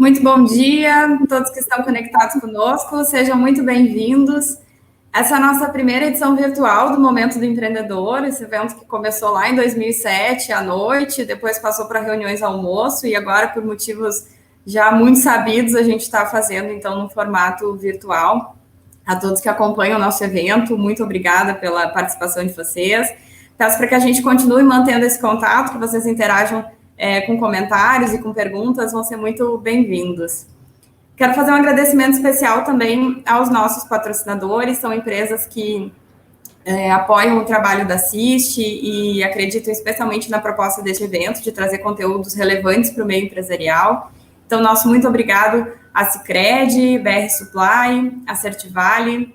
Muito bom dia a todos que estão conectados conosco, sejam muito bem-vindos. Essa é a nossa primeira edição virtual do Momento do Empreendedor, esse evento que começou lá em 2007, à noite, depois passou para reuniões ao almoço e agora, por motivos já muito sabidos, a gente está fazendo, então, no formato virtual. A todos que acompanham o nosso evento, muito obrigada pela participação de vocês. Peço para que a gente continue mantendo esse contato, que vocês interajam com comentários e com perguntas, vão ser muito bem-vindos. Quero fazer um agradecimento especial também aos nossos patrocinadores, são empresas que apoiam o trabalho da Assist e acreditam especialmente na proposta deste evento, de trazer conteúdos relevantes para o meio empresarial. Então, nosso muito obrigado a Sicredi, BR Supply, a Certivale,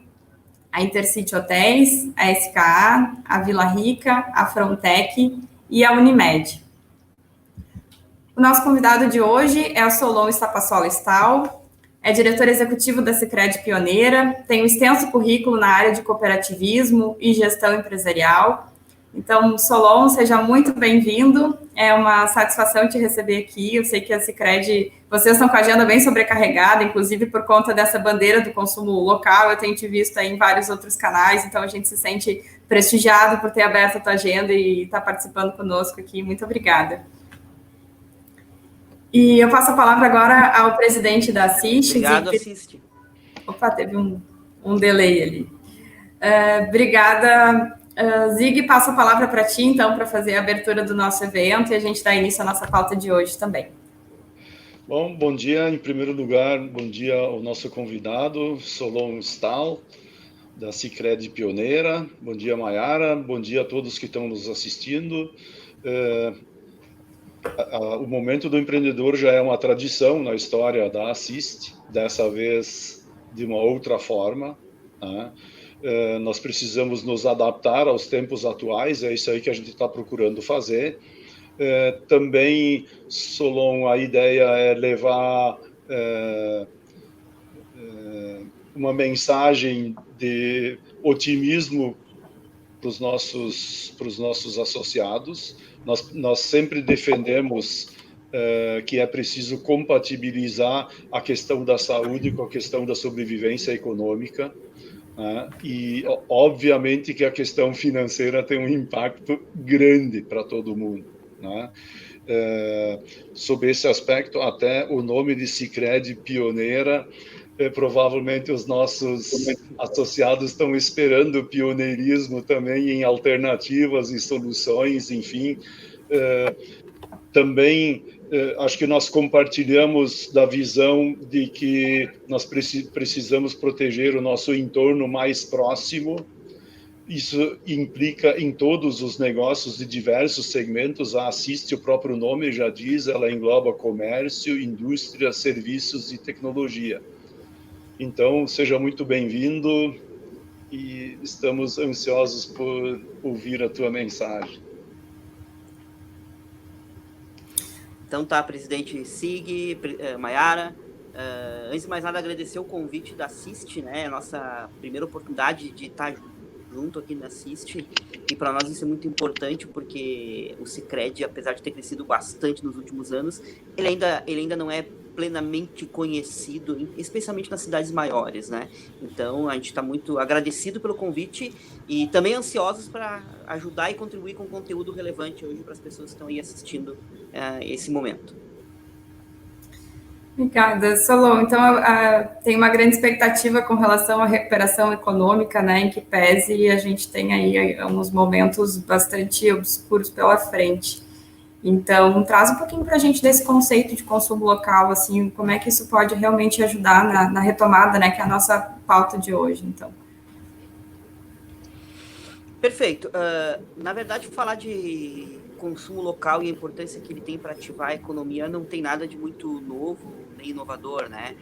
a Intercity Hotéis, a SKA, a Vila Rica, a Frontec e a Unimed. O nosso convidado de hoje é a Solon Stapassola Stahl, é diretor executivo da Sicredi Pioneira, tem um extenso currículo na área de cooperativismo e gestão empresarial. Então, Solon, seja muito bem-vindo, é uma satisfação te receber aqui. Eu sei que a Sicredi, vocês estão com a agenda bem sobrecarregada, inclusive por conta dessa bandeira do consumo local, eu tenho te visto aí em vários outros canais, então a gente se sente prestigiado por ter aberto a tua agenda e estar participando conosco aqui. Muito obrigada. E eu passo a palavra agora ao presidente da Assist. Obrigado, Assist. Opa, teve um delay ali. Obrigada, Zig. Passo a palavra para ti, então, para fazer a abertura do nosso evento e a gente dá início à nossa pauta de hoje também. Bom dia. Em primeiro lugar, bom dia ao nosso convidado, Solon Stahl, da Sicredi Pioneira. Bom dia, Mayara. Bom dia a todos que estão nos assistindo. O Momento do Empreendedor já é uma tradição na história da Assist, dessa vez de uma outra forma, né? Nós precisamos nos adaptar aos tempos atuais, é isso aí que a gente está procurando fazer. Também, Solon, a ideia é levar uma mensagem de otimismo para os nossos associados. Nós sempre defendemos que é preciso compatibilizar a questão da saúde com a questão da sobrevivência econômica, né? E, obviamente, que a questão financeira tem um impacto grande para todo mundo, né? Sob esse aspecto, até o nome de Sicredi Pioneira, provavelmente os nossos associados estão esperando o pioneirismo também em alternativas e soluções, enfim. Também acho que nós compartilhamos da visão de que nós precisamos proteger o nosso entorno mais próximo. Isso implica em todos os negócios de diversos segmentos. A Assist, o próprio nome já diz, ela engloba comércio, indústria, serviços e tecnologia. Então, seja muito bem-vindo e estamos ansiosos por ouvir a tua mensagem. Então tá, presidente Sig, Mayara. Antes de mais nada, agradecer o convite da Assist, né? A nossa primeira oportunidade de estar junto aqui na Assist. E para nós isso é muito importante, porque o Sicredi, apesar de ter crescido bastante nos últimos anos, ele ainda não é plenamente conhecido, especialmente nas cidades maiores, né? Então, a gente está muito agradecido pelo convite e também ansiosos para ajudar e contribuir com conteúdo relevante hoje para as pessoas que estão aí assistindo esse momento. Obrigada, Solon. Então, tem uma grande expectativa com relação à recuperação econômica, né, em que pese a gente tem aí uns momentos bastante obscuros pela frente. Então, traz um pouquinho para a gente desse conceito de consumo local, assim, como é que isso pode realmente ajudar na retomada, né, que é a nossa pauta de hoje, então. Perfeito. Na verdade, falar de consumo local e a importância que ele tem para ativar a economia não tem nada de muito novo, nem inovador, né?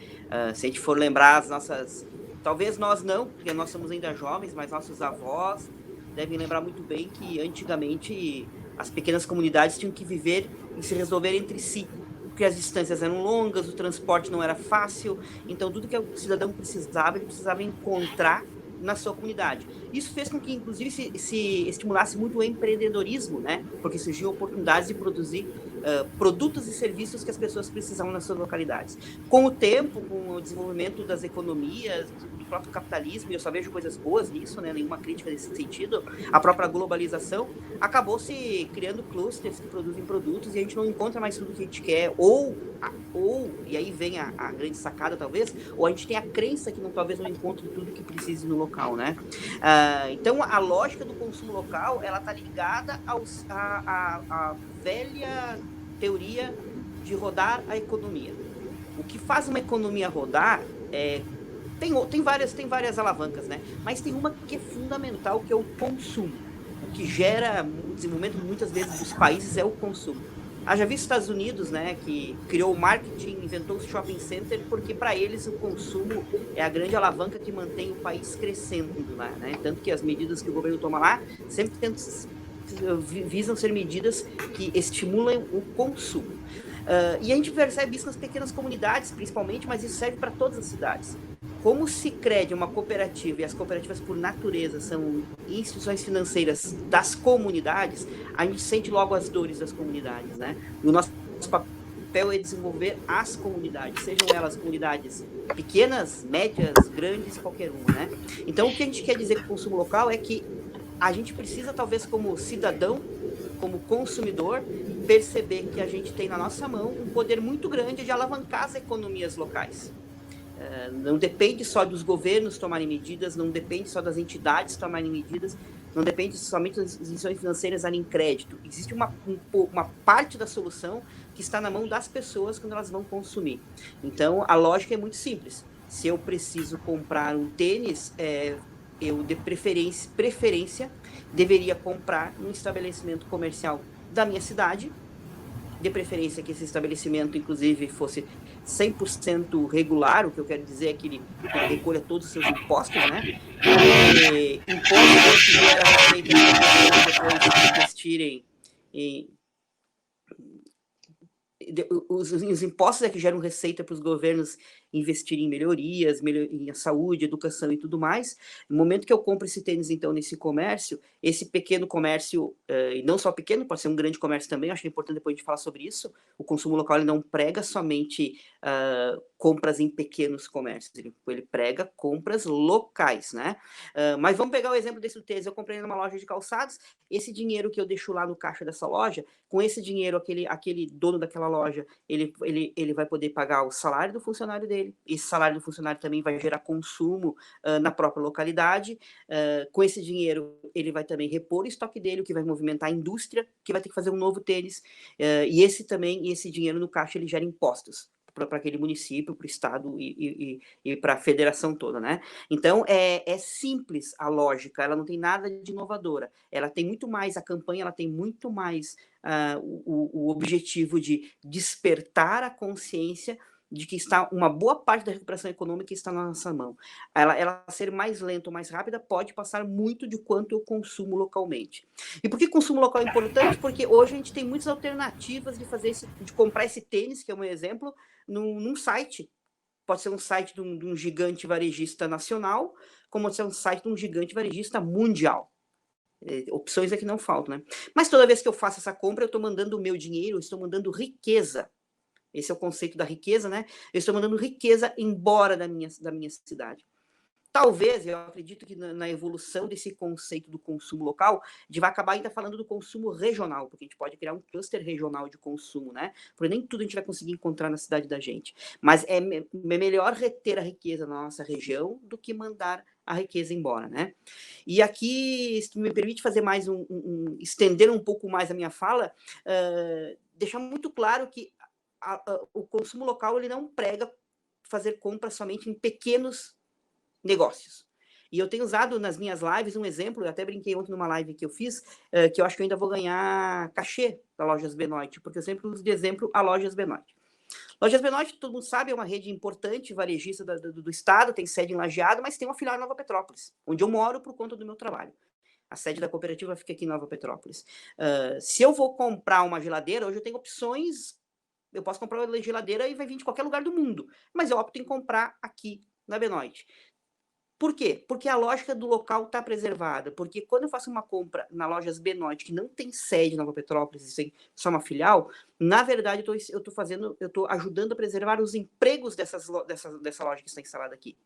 Se a gente for lembrar as nossas... Talvez nós não, porque nós somos ainda jovens, mas nossos avós devem lembrar muito bem que antigamente as pequenas comunidades tinham que viver e se resolver entre si, porque as distâncias eram longas, o transporte não era fácil, então tudo que o cidadão precisava, ele precisava encontrar na sua comunidade. Isso fez com que, inclusive, se estimulasse muito o empreendedorismo, né? Porque surgiam oportunidades de produzir produtos e serviços que as pessoas precisavam nas suas localidades. Com o tempo, com o desenvolvimento das economias, do próprio capitalismo, e eu só vejo coisas boas nisso, né, nenhuma crítica nesse sentido, a própria globalização, acabou se criando clusters que produzem produtos e a gente não encontra mais tudo que a gente quer, ou e aí vem a grande sacada talvez, ou a gente tem a crença que talvez não encontre tudo que precise no local, né? Então a lógica do consumo local, ela está ligada à velha teoria de rodar a economia. O que faz uma economia rodar tem várias alavancas, né? Mas tem uma que é fundamental, que é o consumo. O que gera o desenvolvimento muitas vezes dos países é o consumo. Já vi os Estados Unidos, né, que criou o marketing, inventou o shopping center, porque para eles o consumo é a grande alavanca que mantém o país crescendo lá, né? Tanto que as medidas que o governo toma lá sempre visam ser medidas que estimulam o consumo. E a gente percebe isso nas pequenas comunidades, principalmente, mas isso serve para todas as cidades. Como o Sicredi é uma cooperativa, e as cooperativas por natureza são instituições financeiras das comunidades, a gente sente logo as dores das comunidades, né? E o nosso papel é desenvolver as comunidades, sejam elas comunidades pequenas, médias, grandes, qualquer uma, né? Então, o que a gente quer dizer com o consumo local é que a gente precisa, talvez, como cidadão, como consumidor, perceber que a gente tem na nossa mão um poder muito grande de alavancar as economias locais. Não depende só dos governos tomarem medidas, não depende só das entidades tomarem medidas, não depende somente das instituições financeiras darem crédito. Existe uma parte da solução que está na mão das pessoas quando elas vão consumir. Então, a lógica é muito simples. Se eu preciso comprar um tênis, eu de preferência deveria comprar num estabelecimento comercial da minha cidade, de preferência que esse estabelecimento, inclusive, fosse 100% regular, o que eu quero dizer é que ele recolha todos os seus impostos, né? E impostos que geram receita depois de investirem em... Os impostos é que geram receita para os governos investirem em melhorias, em saúde, educação e tudo mais. No momento que eu compro esse tênis, então, nesse comércio, esse pequeno comércio, e não só pequeno, pode ser um grande comércio também, acho que é importante depois a gente falar sobre isso, o consumo local ele não prega somente compras em pequenos comércios, ele prega compras locais, né? Mas vamos pegar o exemplo desse tênis, eu comprei numa loja de calçados, esse dinheiro que eu deixo lá no caixa dessa loja, com esse dinheiro, aquele dono daquela loja, ele vai poder pagar o salário do funcionário dele, esse salário do funcionário também vai gerar consumo na própria localidade, com esse dinheiro ele vai também repor o estoque dele, o que vai movimentar a indústria, que vai ter que fazer um novo tênis, e esse dinheiro no caixa ele gera impostos para aquele município, para o estado e para a federação toda, né? Então, é simples a lógica, ela não tem nada de inovadora, ela tem muito mais, a campanha ela tem muito mais o objetivo de despertar a consciência de que está uma boa parte da recuperação econômica está na nossa mão. Ela ser mais lenta ou mais rápida pode passar muito de quanto eu consumo localmente. E por que consumo local é importante? Porque hoje a gente tem muitas alternativas de comprar esse tênis, que é um exemplo, num site. Pode ser um site de um gigante varejista nacional, como pode ser um site de um gigante varejista mundial. Opções é que não faltam, né? Mas toda vez que eu faço essa compra, eu estou mandando o meu dinheiro, eu estou mandando riqueza. Esse é o conceito da riqueza, né? Eu estou mandando riqueza embora da minha cidade. Talvez, eu acredito que na evolução desse conceito do consumo local, a gente vai acabar ainda falando do consumo regional, porque a gente pode criar um cluster regional de consumo, né? Porque nem tudo a gente vai conseguir encontrar na cidade da gente. Mas é melhor reter a riqueza na nossa região do que mandar a riqueza embora, né? E aqui, se me permite fazer mais estender um pouco mais a minha fala, deixar muito claro que o consumo local ele não prega fazer compras somente em pequenos negócios. E eu tenho usado nas minhas lives um exemplo, eu até brinquei ontem numa live que eu fiz, que eu acho que eu ainda vou ganhar cachê da Lojas Benoit, porque eu sempre uso de exemplo a Lojas Benoit. Lojas Benoit, todo mundo sabe, é uma rede importante, varejista do estado, tem sede em Lajeado, mas tem uma filial em Nova Petrópolis, onde eu moro por conta do meu trabalho. A sede da cooperativa fica aqui em Nova Petrópolis. Se eu vou comprar uma geladeira, hoje eu tenho opções, eu posso comprar uma geladeira e vai vir de qualquer lugar do mundo, mas eu opto em comprar aqui na Benoit. Por quê? Porque a lógica do local está preservada. Porque quando eu faço uma compra na lojas Benoit, que não tem sede em Nova Petrópolis, tem só uma filial, na verdade eu estou ajudando a preservar os empregos dessa loja que está instalada aqui.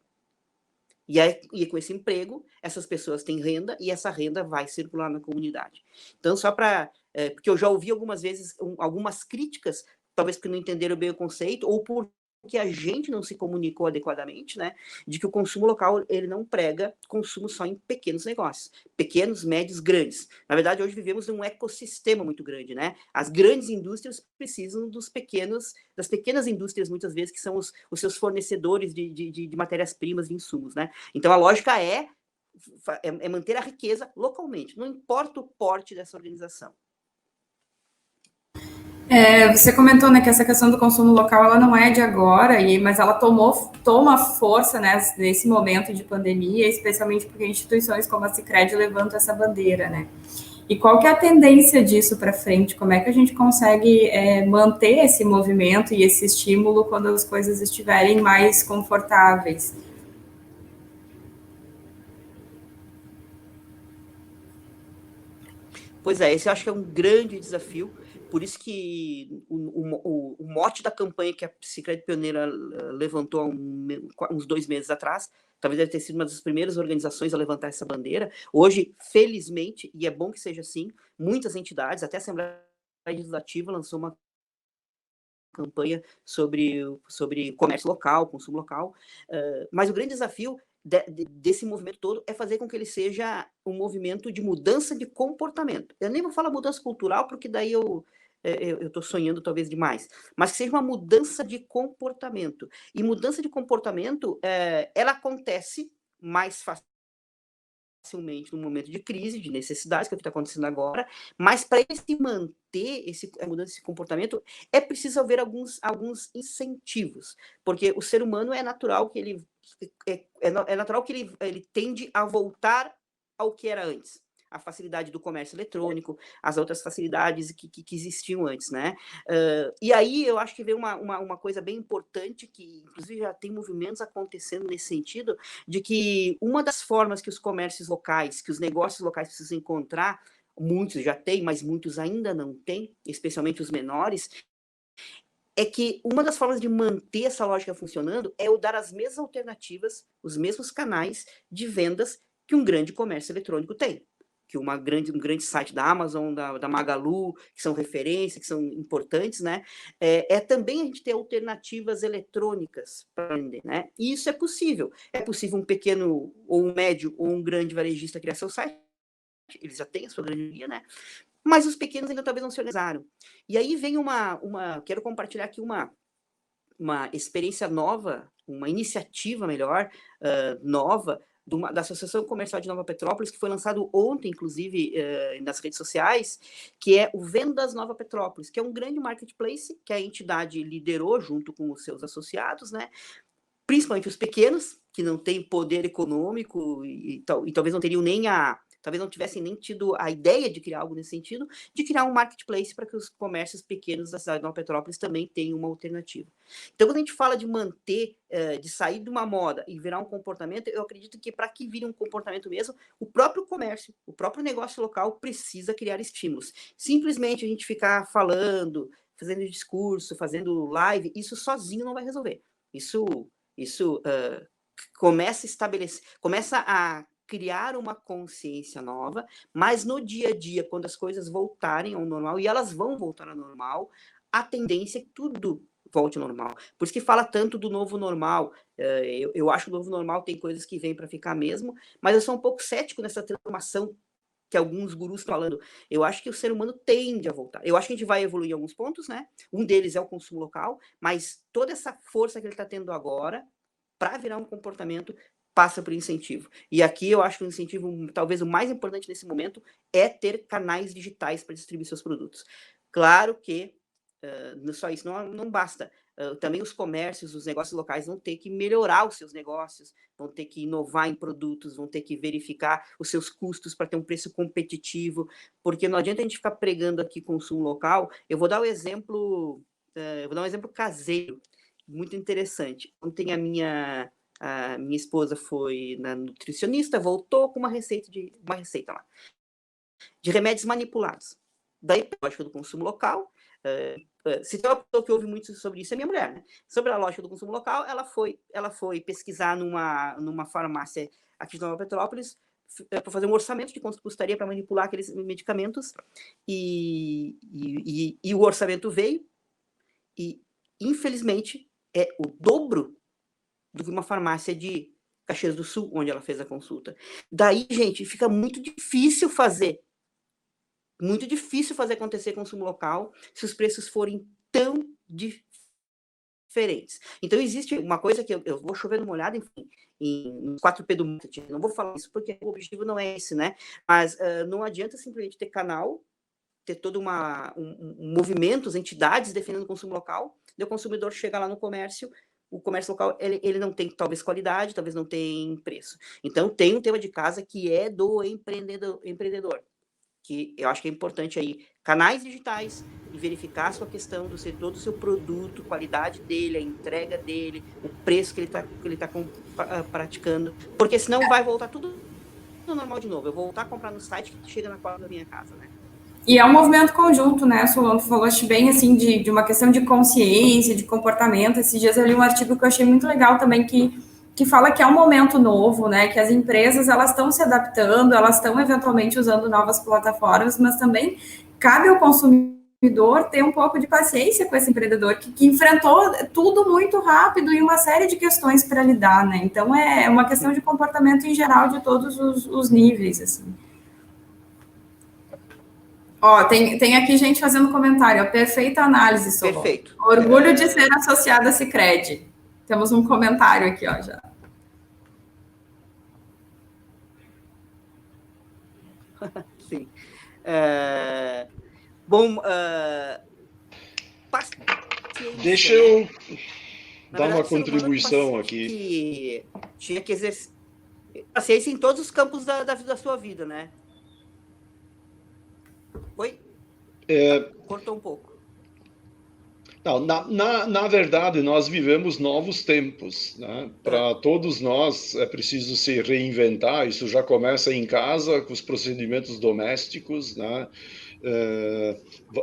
E com esse emprego, essas pessoas têm renda e essa renda vai circular na comunidade. Então, só para... porque eu já ouvi algumas vezes algumas críticas, talvez porque não entenderam bem o conceito, ou porque a gente não se comunicou adequadamente, né, de que o consumo local, ele não prega consumo só em pequenos negócios, pequenos, médios, grandes. Na verdade, hoje vivemos num ecossistema muito grande, né? As grandes indústrias precisam das pequenas indústrias, muitas vezes, que são os seus fornecedores de matérias-primas, de insumos, né? Então, a lógica é manter a riqueza localmente, não importa o porte dessa organização. Você comentou, né, que essa questão do consumo local ela não é de agora, mas ela toma força, né, nesse momento de pandemia, especialmente porque instituições como a Sicredi levantam essa bandeira, né? E qual que é a tendência disso para frente? Como é que a gente consegue manter esse movimento e esse estímulo quando as coisas estiverem mais confortáveis? Pois é, esse eu acho que é um grande desafio. Por isso que o mote da campanha que a Sicredi Pioneira levantou há uns 2 meses atrás, talvez deve ter sido uma das primeiras organizações a levantar essa bandeira. Hoje, felizmente, e é bom que seja assim, muitas entidades, até a Assembleia Legislativa lançou uma campanha sobre comércio local, consumo local. Mas o grande desafio desse movimento todo é fazer com que ele seja um movimento de mudança de comportamento. Eu nem vou falar mudança cultural, porque daí eu estou sonhando talvez demais, mas que seja uma mudança de comportamento. E mudança de comportamento, ela acontece mais facilmente no momento de crise, de necessidade, que é o que está acontecendo agora, mas para ele se manter a mudança de comportamento, é preciso haver alguns incentivos, porque o ser humano é natural que ele tende a voltar ao que era antes. A facilidade do comércio eletrônico, as outras facilidades que existiam antes, né? E aí eu acho que vem uma coisa bem importante, que inclusive já tem movimentos acontecendo nesse sentido, de que uma das formas que os comércios locais, que os negócios locais precisam encontrar, muitos já têm, mas muitos ainda não têm, especialmente os menores, é que uma das formas de manter essa lógica funcionando é eu dar as mesmas alternativas, os mesmos canais de vendas que um grande comércio eletrônico tem. Que um grande site da Amazon, da Magalu, que são referência, que são importantes, né? Também a gente ter alternativas eletrônicas para vender, né? E isso é possível. É possível um pequeno, ou um médio, ou um grande varejista criar seu site. Eles já têm a sua grande linha, né? Mas os pequenos ainda talvez não se organizaram. E aí vem quero compartilhar aqui uma experiência nova, uma iniciativa melhor, nova, da Associação Comercial de Nova Petrópolis, que foi lançado ontem, inclusive, nas redes sociais, que é o Vendas Nova Petrópolis, que é um grande marketplace que a entidade liderou junto com os seus associados, né? Principalmente os pequenos, que não têm poder econômico e talvez não teriam talvez não tivessem nem tido a ideia de criar algo nesse sentido, de criar um marketplace para que os comércios pequenos da cidade de Nova Petrópolis também tenham uma alternativa. Então, quando a gente fala de manter, de sair de uma moda e virar um comportamento, eu acredito que para que vire um comportamento mesmo, o próprio comércio, o próprio negócio local precisa criar estímulos. Simplesmente a gente ficar falando, fazendo discurso, fazendo live, isso sozinho não vai resolver. Isso começa a criar uma consciência nova, mas no dia a dia, quando as coisas voltarem ao normal, e elas vão voltar ao normal, a tendência é que tudo volte ao normal. Por isso que fala tanto do novo normal. Eu acho que o novo normal tem coisas que vêm para ficar mesmo, mas eu sou um pouco cético nessa transformação que alguns gurus estão falando. Eu acho que o ser humano tende a voltar. Eu acho que a gente vai evoluir em alguns pontos, né? Um deles é o consumo local, mas toda essa força que ele está tendo agora, para virar um comportamento, passa por incentivo. E aqui eu acho que o incentivo, talvez o mais importante nesse momento, é ter canais digitais para distribuir seus produtos. Claro que só isso não basta. Também os comércios, os negócios locais vão ter que melhorar os seus negócios, vão ter que inovar em produtos, vão ter que verificar os seus custos para ter um preço competitivo, porque não adianta a gente ficar pregando aqui consumo local. Eu vou dar um exemplo caseiro, muito interessante. Ontem a minha A minha esposa foi na nutricionista, voltou com uma receita lá, de remédios manipulados. Daí, a lógica do consumo local, se tem uma pessoa que ouve muito sobre isso, é minha mulher, né? Sobre a lógica do consumo local, ela foi pesquisar numa farmácia aqui de Nova Petrópolis, para fazer um orçamento de quanto custaria para manipular aqueles medicamentos, e o orçamento veio, e, infelizmente, é o dobro do que uma farmácia de Caxias do Sul, onde ela fez a consulta. Daí, gente, fica muito difícil fazer acontecer consumo local se os preços forem tão diferentes. Então, existe uma coisa que eu vou chover no molhado, enfim, em 4P do marketing. Não vou falar isso porque o objetivo não é esse, né? Mas não adianta simplesmente ter canal, ter todo um movimentos, entidades defendendo o consumo local, e o consumidor chega lá no comércio, o comércio local, ele não tem, talvez, qualidade, talvez não tem preço. Então, tem um tema de casa que é do empreendedor, que eu acho que é importante aí, canais digitais, e verificar a sua questão do setor do seu produto, qualidade dele, a entrega dele, o preço que ele tá praticando, porque senão vai voltar tudo normal de novo. Eu vou voltar a comprar no site que chega na porta da minha casa, né? E é um movimento conjunto, né, Solano? Tu falaste bem, assim, de uma questão de consciência, de comportamento. Esses dias eu li um artigo que eu achei muito legal também, que fala que é um momento novo, né, que as empresas, elas estão se adaptando, elas estão eventualmente usando novas plataformas, mas também cabe ao consumidor ter um pouco de paciência com esse empreendedor, que enfrentou tudo muito rápido e uma série de questões para lidar, né? Então, é uma questão de comportamento em geral de todos os níveis, assim. Ó, tem aqui gente fazendo comentário, ó, perfeita análise, Solon. Perfeito. Orgulho de ser associada a Sicredi. Temos um comentário aqui, ó, já. Sim. Bom, deixa eu dar uma contribuição aqui. Que tinha que exercer paciência em todos os campos da sua vida, né? Oi? Cortou um pouco. Não, na verdade, nós vivemos novos tempos, né? Para todos nós é preciso se reinventar. Isso já começa em casa, com os procedimentos domésticos, né?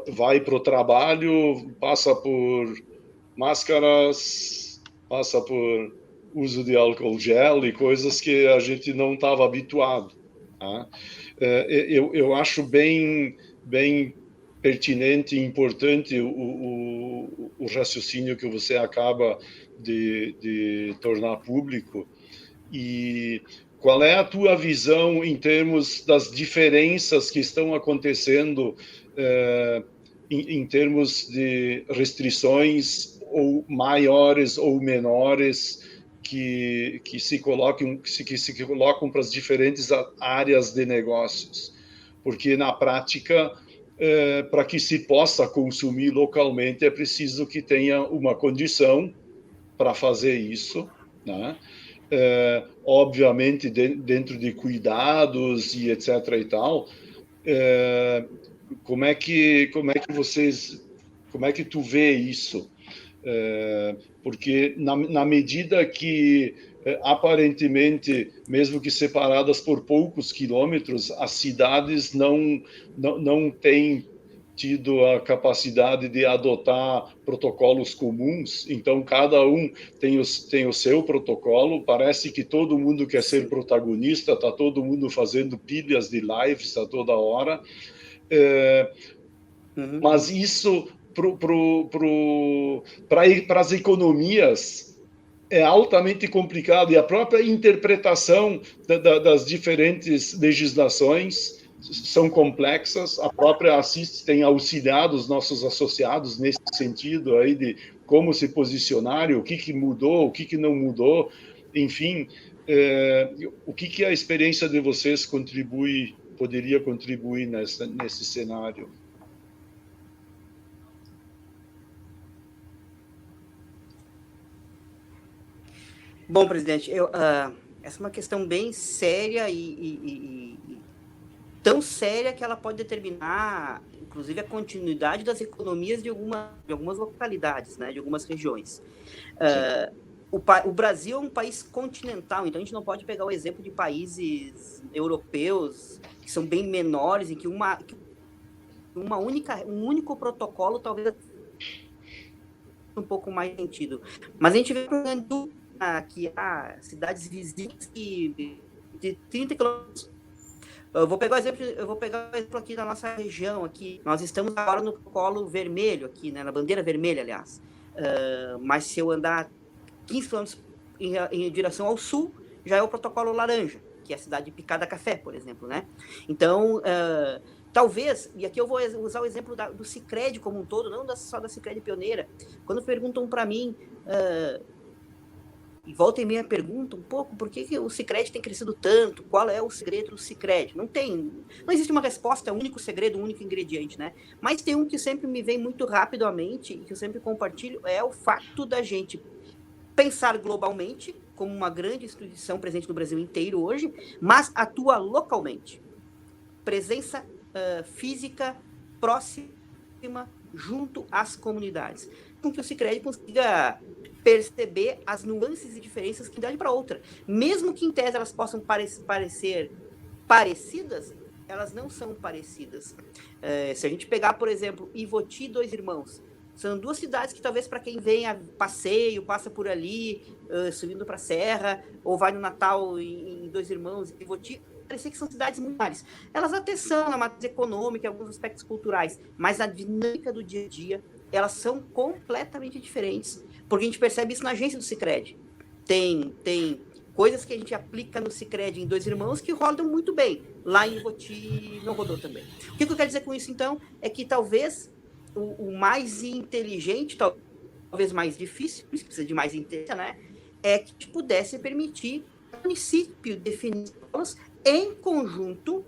Vai para o trabalho, passa por máscaras, passa por uso de álcool gel e coisas que a gente não estava habituado. Tá? Eu acho bem pertinente e importante o raciocínio que você acaba de tornar público. E qual é a tua visão em termos das diferenças que estão acontecendo em termos de restrições ou maiores ou menores que se colocam para as diferentes áreas de negócios? Porque na prática, para que se possa consumir localmente, é preciso que tenha uma condição para fazer isso, né? Obviamente dentro de cuidados e etc. e tal. Como é que tu vê isso? Porque na medida que aparentemente, mesmo que separadas por poucos quilômetros, as cidades não têm tido a capacidade de adotar protocolos comuns, então cada um tem o seu protocolo, parece que todo mundo quer ser protagonista, está todo mundo fazendo pilhas de lives a toda hora, mas isso para as economias é altamente complicado, e a própria interpretação das diferentes legislações são complexas. A própria Assist tem auxiliado os nossos associados nesse sentido aí de como se posicionar, o que mudou, o que não mudou, enfim, o que a experiência de vocês poderia contribuir nesse cenário? Bom, presidente, essa é uma questão bem séria e tão séria que ela pode determinar, inclusive, a continuidade das economias de algumas localidades, né, de algumas regiões. o Brasil é um país continental, então a gente não pode pegar o exemplo de países europeus que são bem menores, em que um único protocolo talvez um pouco mais sentido. Mas a gente vê que há cidades vizinhas de 30 quilômetros. Eu vou pegar o exemplo aqui da nossa região aqui. Nós estamos agora no protocolo vermelho aqui, né, na bandeira vermelha, aliás. Mas se eu andar 15 quilômetros em direção ao sul, já é o protocolo laranja, que é a cidade de Picada Café, por exemplo, né? Então, talvez, e aqui eu vou usar o exemplo do Sicredi como um todo, não só da Sicredi Pioneira. Quando perguntam para mim, e volta e meia perguntam um pouco, por que o Sicredi tem crescido tanto? Qual é o segredo do Sicredi? Não existe uma resposta, um único segredo, um único ingrediente, né? Mas tem um que sempre me vem muito rápido à mente, e que eu sempre compartilho, é o fato da gente pensar globalmente, como uma grande instituição presente no Brasil inteiro hoje, mas atua localmente. Presença física próxima junto às comunidades. Com que o Sicredi consiga perceber as nuances e diferenças que dá de para outra. Mesmo que em tese elas possam parecer parecidas, elas não são parecidas. Se a gente pegar, por exemplo, Ivoti e Dois Irmãos, são duas cidades que talvez para quem vem a passeio, passa por ali, subindo para a serra, ou vai no Natal em Dois Irmãos, Ivoti, parecia que são cidades muito pares. Elas até são na matriz econômica, em alguns aspectos culturais, mas na dinâmica do dia a dia, elas são completamente diferentes, porque a gente percebe isso na agência do Sicredi. Tem coisas que a gente aplica no Sicredi em Dois Irmãos que rodam muito bem. Lá em Ivoti não rodou também. O que eu quero dizer com isso, então, é que talvez o mais inteligente, talvez mais difícil, por isso precisa de mais inteligência, né? É que pudesse permitir o município definir em conjunto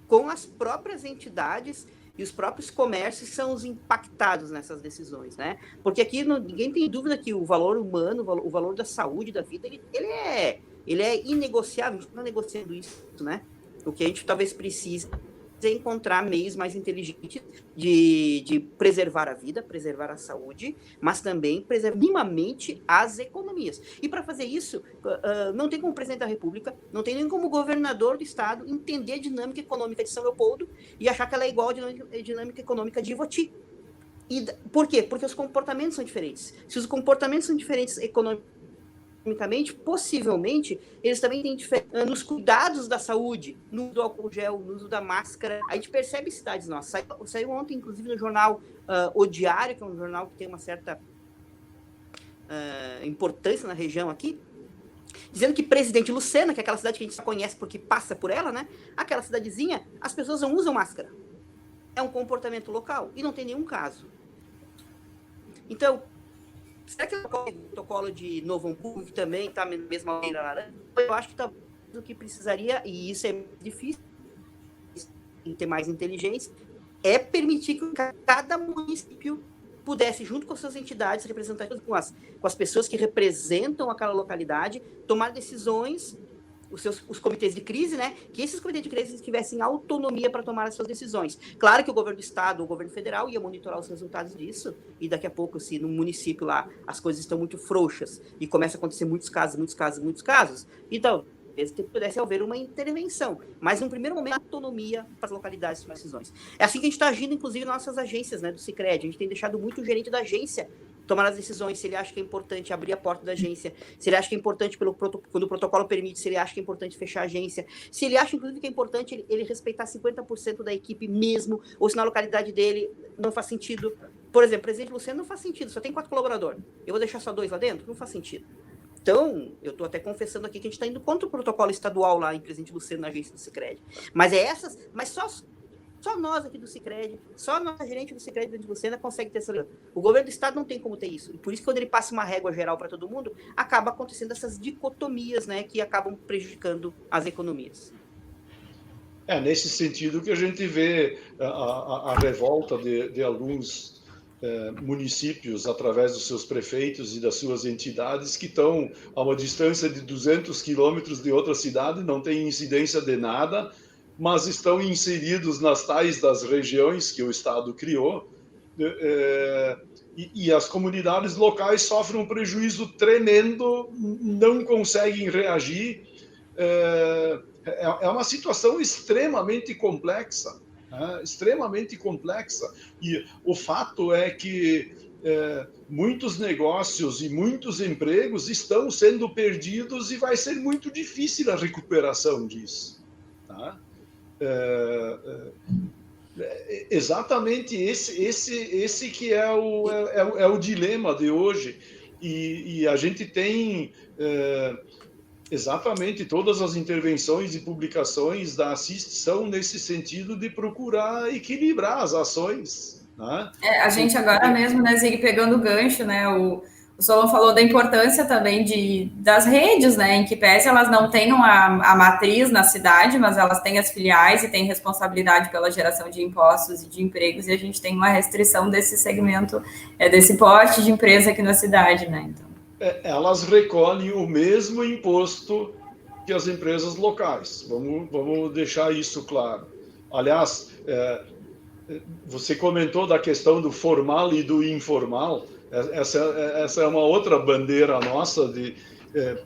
com as próprias entidades e os próprios comércios são os impactados nessas decisões, né? Porque aqui ninguém tem dúvida que o valor humano, o valor da saúde, da vida, ele é inegociável. A gente não está negociando isso, né? O que a gente talvez precise é encontrar meios mais inteligentes de preservar a vida, preservar a saúde, mas também preservar minimamente as economias. E para fazer isso, não tem como o presidente da República, não tem nem como o governador do estado entender a dinâmica econômica de São Leopoldo e achar que ela é igual à dinâmica econômica de Ivoti. Por quê? Porque os comportamentos são diferentes. Se os comportamentos são diferentes economicamente, possivelmente, eles também têm diferença nos cuidados da saúde, no uso do álcool gel, no uso da máscara. A gente percebe cidades nossas. Saiu ontem, inclusive, no jornal O Diário, que é um jornal que tem uma certa importância na região aqui, dizendo que Presidente Lucena, que é aquela cidade que a gente só conhece porque passa por ela, né? Aquela cidadezinha, as pessoas não usam máscara. É um comportamento local e não tem nenhum caso. Então, será que o protocolo de Novo Hamburgo, que também está na mesma maneira laranja? Eu acho que talvez o que precisaria, e isso é difícil, ter mais inteligência, é permitir que cada município pudesse, junto com as suas entidades representativas, com as pessoas que representam aquela localidade, tomar decisões, os comitês de crise, né? Que esses comitês de crise tivessem autonomia para tomar as suas decisões. Claro que o governo do estado ou o governo federal ia monitorar os resultados disso, e daqui a pouco, se no município lá as coisas estão muito frouxas e começa a acontecer muitos casos, então pudesse haver uma intervenção, mas no primeiro momento, autonomia para as localidades tomar decisões. É assim que a gente está agindo, inclusive, nas nossas agências, né, do Sicredi. A gente tem deixado muito o gerente da agência tomar as decisões, se ele acha que é importante abrir a porta da agência, se ele acha que é importante, quando o protocolo permite, se ele acha que é importante fechar a agência, se ele acha, inclusive, que é importante ele respeitar 50% da equipe mesmo, ou se na localidade dele não faz sentido. Por exemplo, Presidente Lucena não faz sentido, só tem 4 colaboradores. Eu vou deixar só 2 lá dentro? Não faz sentido. Então, eu estou até confessando aqui que a gente está indo contra o protocolo estadual lá em Presidente Lucena, na agência do Sicredi. Mas só nós aqui do Sicredi, só nossa gerente do Sicredi Presidente Lucena consegue ter essa. O governo do estado não tem como ter isso. E por isso que quando ele passa uma régua geral para todo mundo, acaba acontecendo essas dicotomias, né, que acabam prejudicando as economias. É nesse sentido que a gente vê a revolta de alguns municípios, através dos seus prefeitos e das suas entidades, que estão a uma distância de 200 quilômetros de outra cidade, não tem incidência de nada, mas estão inseridos nas tais das regiões que o Estado criou, e as comunidades locais sofrem um prejuízo tremendo, não conseguem reagir. É uma situação extremamente complexa, né? Extremamente complexa. E o fato é que muitos negócios e muitos empregos estão sendo perdidos e vai ser muito difícil a recuperação disso. Tá? Exatamente esse que é o dilema de hoje. E a gente tem exatamente todas as intervenções e publicações da Assist são nesse sentido de procurar equilibrar as ações. Né? A gente agora mesmo, né, Zig, pegando o gancho, né, o Solon falou da importância também das redes, né, em que pese elas não tenham a matriz na cidade, mas elas têm as filiais e têm responsabilidade pela geração de impostos e de empregos, e a gente tem uma restrição desse segmento, desse porte de empresa aqui na cidade, né, então. Elas recolhem o mesmo imposto que as empresas locais, vamos deixar isso claro. Aliás, você comentou da questão do formal e do informal. Essa é uma outra bandeira nossa de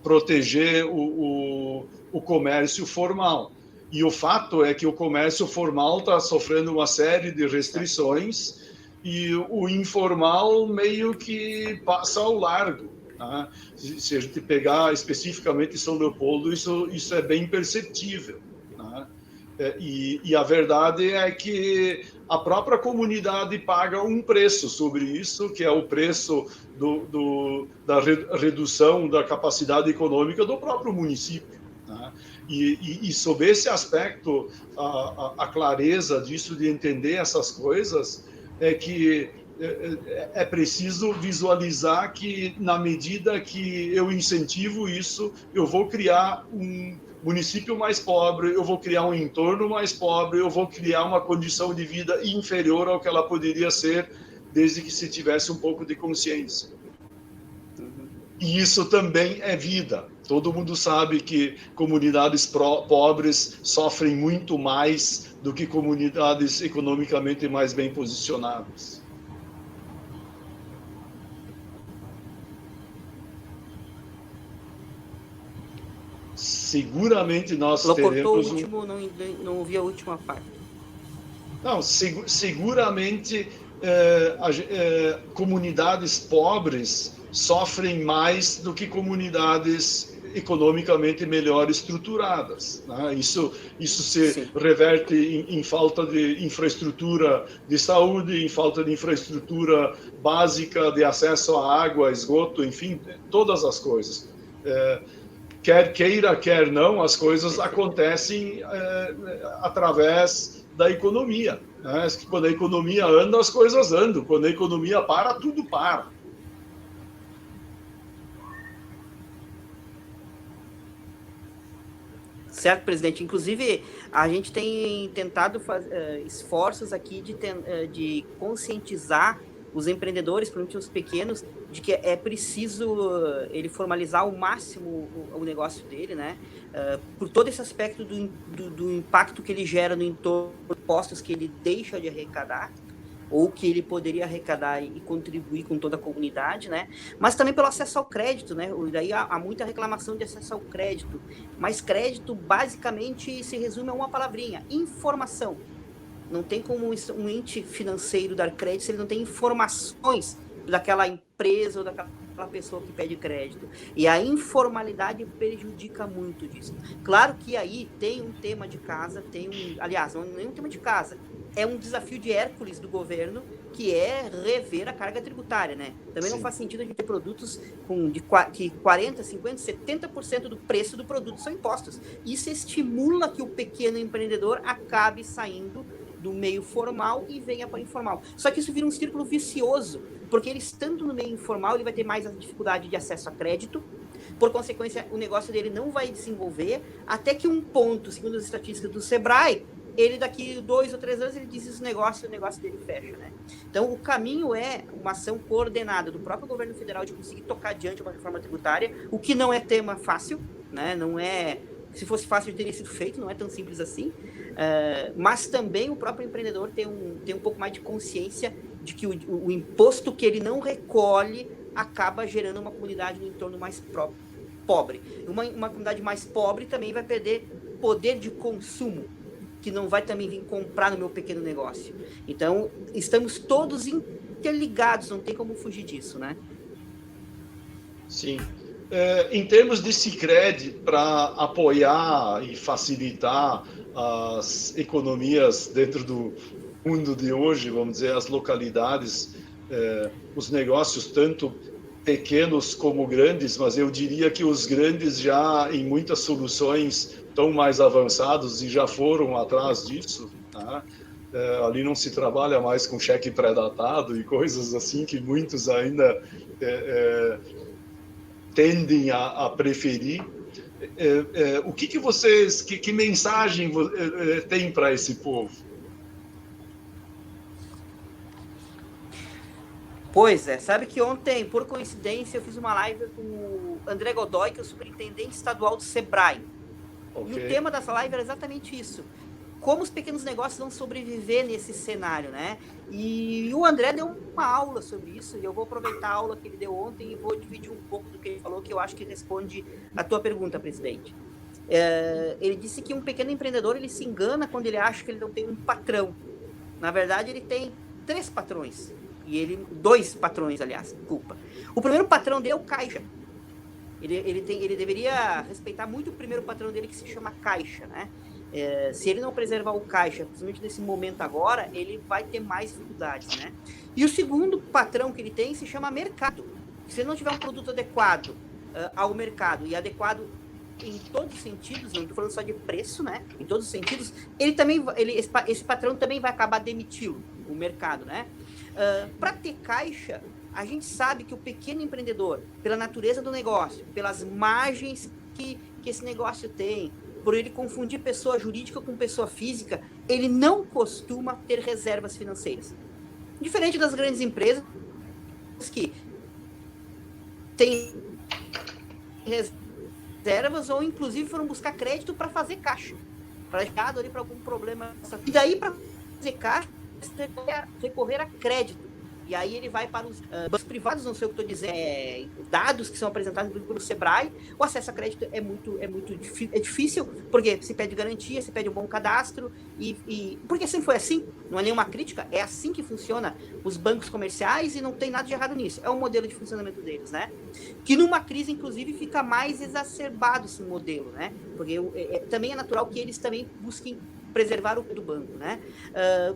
proteger o comércio formal. E o fato é que o comércio formal está sofrendo uma série de restrições e o informal meio que passa ao largo. Tá? Se a gente pegar especificamente São Leopoldo, isso é bem perceptível. Tá? E a verdade é que a própria comunidade paga um preço sobre isso, que é o preço da redução da capacidade econômica do próprio município. Tá? E sob esse aspecto, a clareza disso, de entender essas coisas, é que é preciso visualizar que, na medida que eu incentivo isso, eu vou criar um município mais pobre, eu vou criar um entorno mais pobre, eu vou criar uma condição de vida inferior ao que ela poderia ser, desde que se tivesse um pouco de consciência. E isso também é vida. Todo mundo sabe que comunidades pobres sofrem muito mais do que comunidades economicamente mais bem posicionadas. Seguramente nós teremos... O último, não ouvi a última parte. Não, seguramente comunidades pobres sofrem mais do que comunidades economicamente melhor estruturadas. Né? Isso se Sim. reverte em falta de infraestrutura de saúde, em falta de infraestrutura básica de acesso à água, esgoto, enfim, todas as coisas. Quer queira, quer não, as coisas acontecem através da economia. Né? Quando a economia anda, as coisas andam. Quando a economia para, tudo para. Certo, presidente. Inclusive, a gente tem tentado esforços aqui de conscientizar os empreendedores, principalmente os pequenos, de que é preciso ele formalizar ao máximo o negócio dele, né? Por todo esse aspecto do impacto que ele gera no entorno, impostos que ele deixa de arrecadar, ou que ele poderia arrecadar e contribuir com toda a comunidade, né? Mas também pelo acesso ao crédito, né? Daí há muita reclamação de acesso ao crédito, mas crédito basicamente se resume a uma palavrinha: informação. Não tem como um ente financeiro dar crédito se ele não tem informações daquela empresa ou daquela pessoa que pede crédito. E a informalidade prejudica muito disso. Claro que aí tem um tema de casa, aliás, não é um tema de casa, é um desafio de Hércules do governo, que é rever a carga tributária, né? Também Sim. Não faz sentido a gente ter produtos que 40%, 50%, 70% do preço do produto são impostos. Isso estimula que o pequeno empreendedor acabe saindo do meio formal e venha para o informal. Só que isso vira um círculo vicioso, porque ele estando no meio informal, ele vai ter mais a dificuldade de acesso a crédito, por consequência, o negócio dele não vai desenvolver, até que um ponto, segundo as estatísticas do Sebrae, ele daqui 2 ou 3 anos, ele desiste do negócio e o negócio dele fecha, né? Então, o caminho é uma ação coordenada do próprio governo federal de conseguir tocar adiante uma reforma tributária, o que não é tema fácil, né? Não é... Se fosse fácil, teria sido feito, não é tão simples assim. Mas também o próprio empreendedor tem um pouco mais de consciência de que o imposto que ele não recolhe acaba gerando uma comunidade no entorno mais pobre. Uma comunidade mais pobre também vai perder poder de consumo, que não vai também vir comprar no meu pequeno negócio. Então, estamos todos interligados, não tem como fugir disso, né? Sim. Em termos de Sicredi, para apoiar e facilitar as economias dentro do mundo de hoje, vamos dizer, as localidades, os negócios, tanto pequenos como grandes, mas eu diria que os grandes já, em muitas soluções, estão mais avançados e já foram atrás disso, tá? Ali não se trabalha mais com cheque pré-datado e coisas assim que muitos ainda tendem a preferir. O que vocês, que mensagem tem para esse povo? Pois é, sabe que ontem, por coincidência, eu fiz uma live com o André Godoy, que é o superintendente estadual do Sebrae. Okay. E o tema dessa live era exatamente isso. Como os pequenos negócios vão sobreviver nesse cenário, né? E o André deu uma aula sobre isso, e eu vou aproveitar a aula que ele deu ontem e vou dividir um pouco do que ele falou, que eu acho que responde a tua pergunta, presidente. Ele disse que um pequeno empreendedor, ele se engana quando ele acha que ele não tem um patrão. Na verdade, ele tem 3 patrões. E 2 patrões, aliás, desculpa. O primeiro patrão dele é o caixa. Ele deveria respeitar muito o primeiro patrão dele, que se chama caixa, né? Se ele não preservar o caixa, principalmente nesse momento agora, ele vai ter mais dificuldades, né? E o segundo patrão que ele tem se chama mercado. Se ele não tiver um produto adequado ao mercado e adequado em todos os sentidos, não estou falando só de preço, né? Em todos os sentidos, esse patrão também vai acabar demitindo o mercado, né? Para ter caixa, a gente sabe que o pequeno empreendedor, pela natureza do negócio, pelas margens que esse negócio tem, por ele confundir pessoa jurídica com pessoa física, ele não costuma ter reservas financeiras. Diferente das grandes empresas que têm reservas ou inclusive foram buscar crédito para fazer caixa, para ali para algum problema. E daí, para fazer caixa, recorrer a crédito. E aí ele vai para os bancos privados, não sei o que estou dizendo, dados que são apresentados pelo Sebrae. O acesso a crédito é difícil, porque se pede garantia, se pede um bom cadastro, porque sempre foi assim, não é nenhuma crítica, é assim que funciona os bancos comerciais e não tem nada de errado nisso. É o modelo de funcionamento deles, né? Que numa crise, inclusive, fica mais exacerbado esse modelo, né? Porque também é natural que eles também busquem preservar o do banco, né?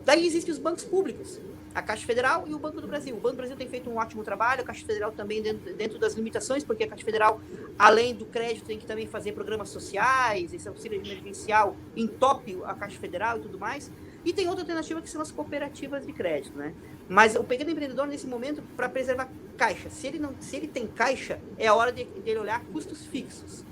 Daí existem os bancos públicos, a Caixa Federal e o Banco do Brasil. O Banco do Brasil tem feito um ótimo trabalho, a Caixa Federal também dentro das limitações, porque a Caixa Federal, além do crédito, tem que também fazer programas sociais, esse auxílio emergencial entope a Caixa Federal e tudo mais. E tem outra alternativa que são as cooperativas de crédito, né? Mas o pequeno empreendedor, nesse momento, para preservar caixa, se ele tem caixa, é a hora dele olhar custos fixos.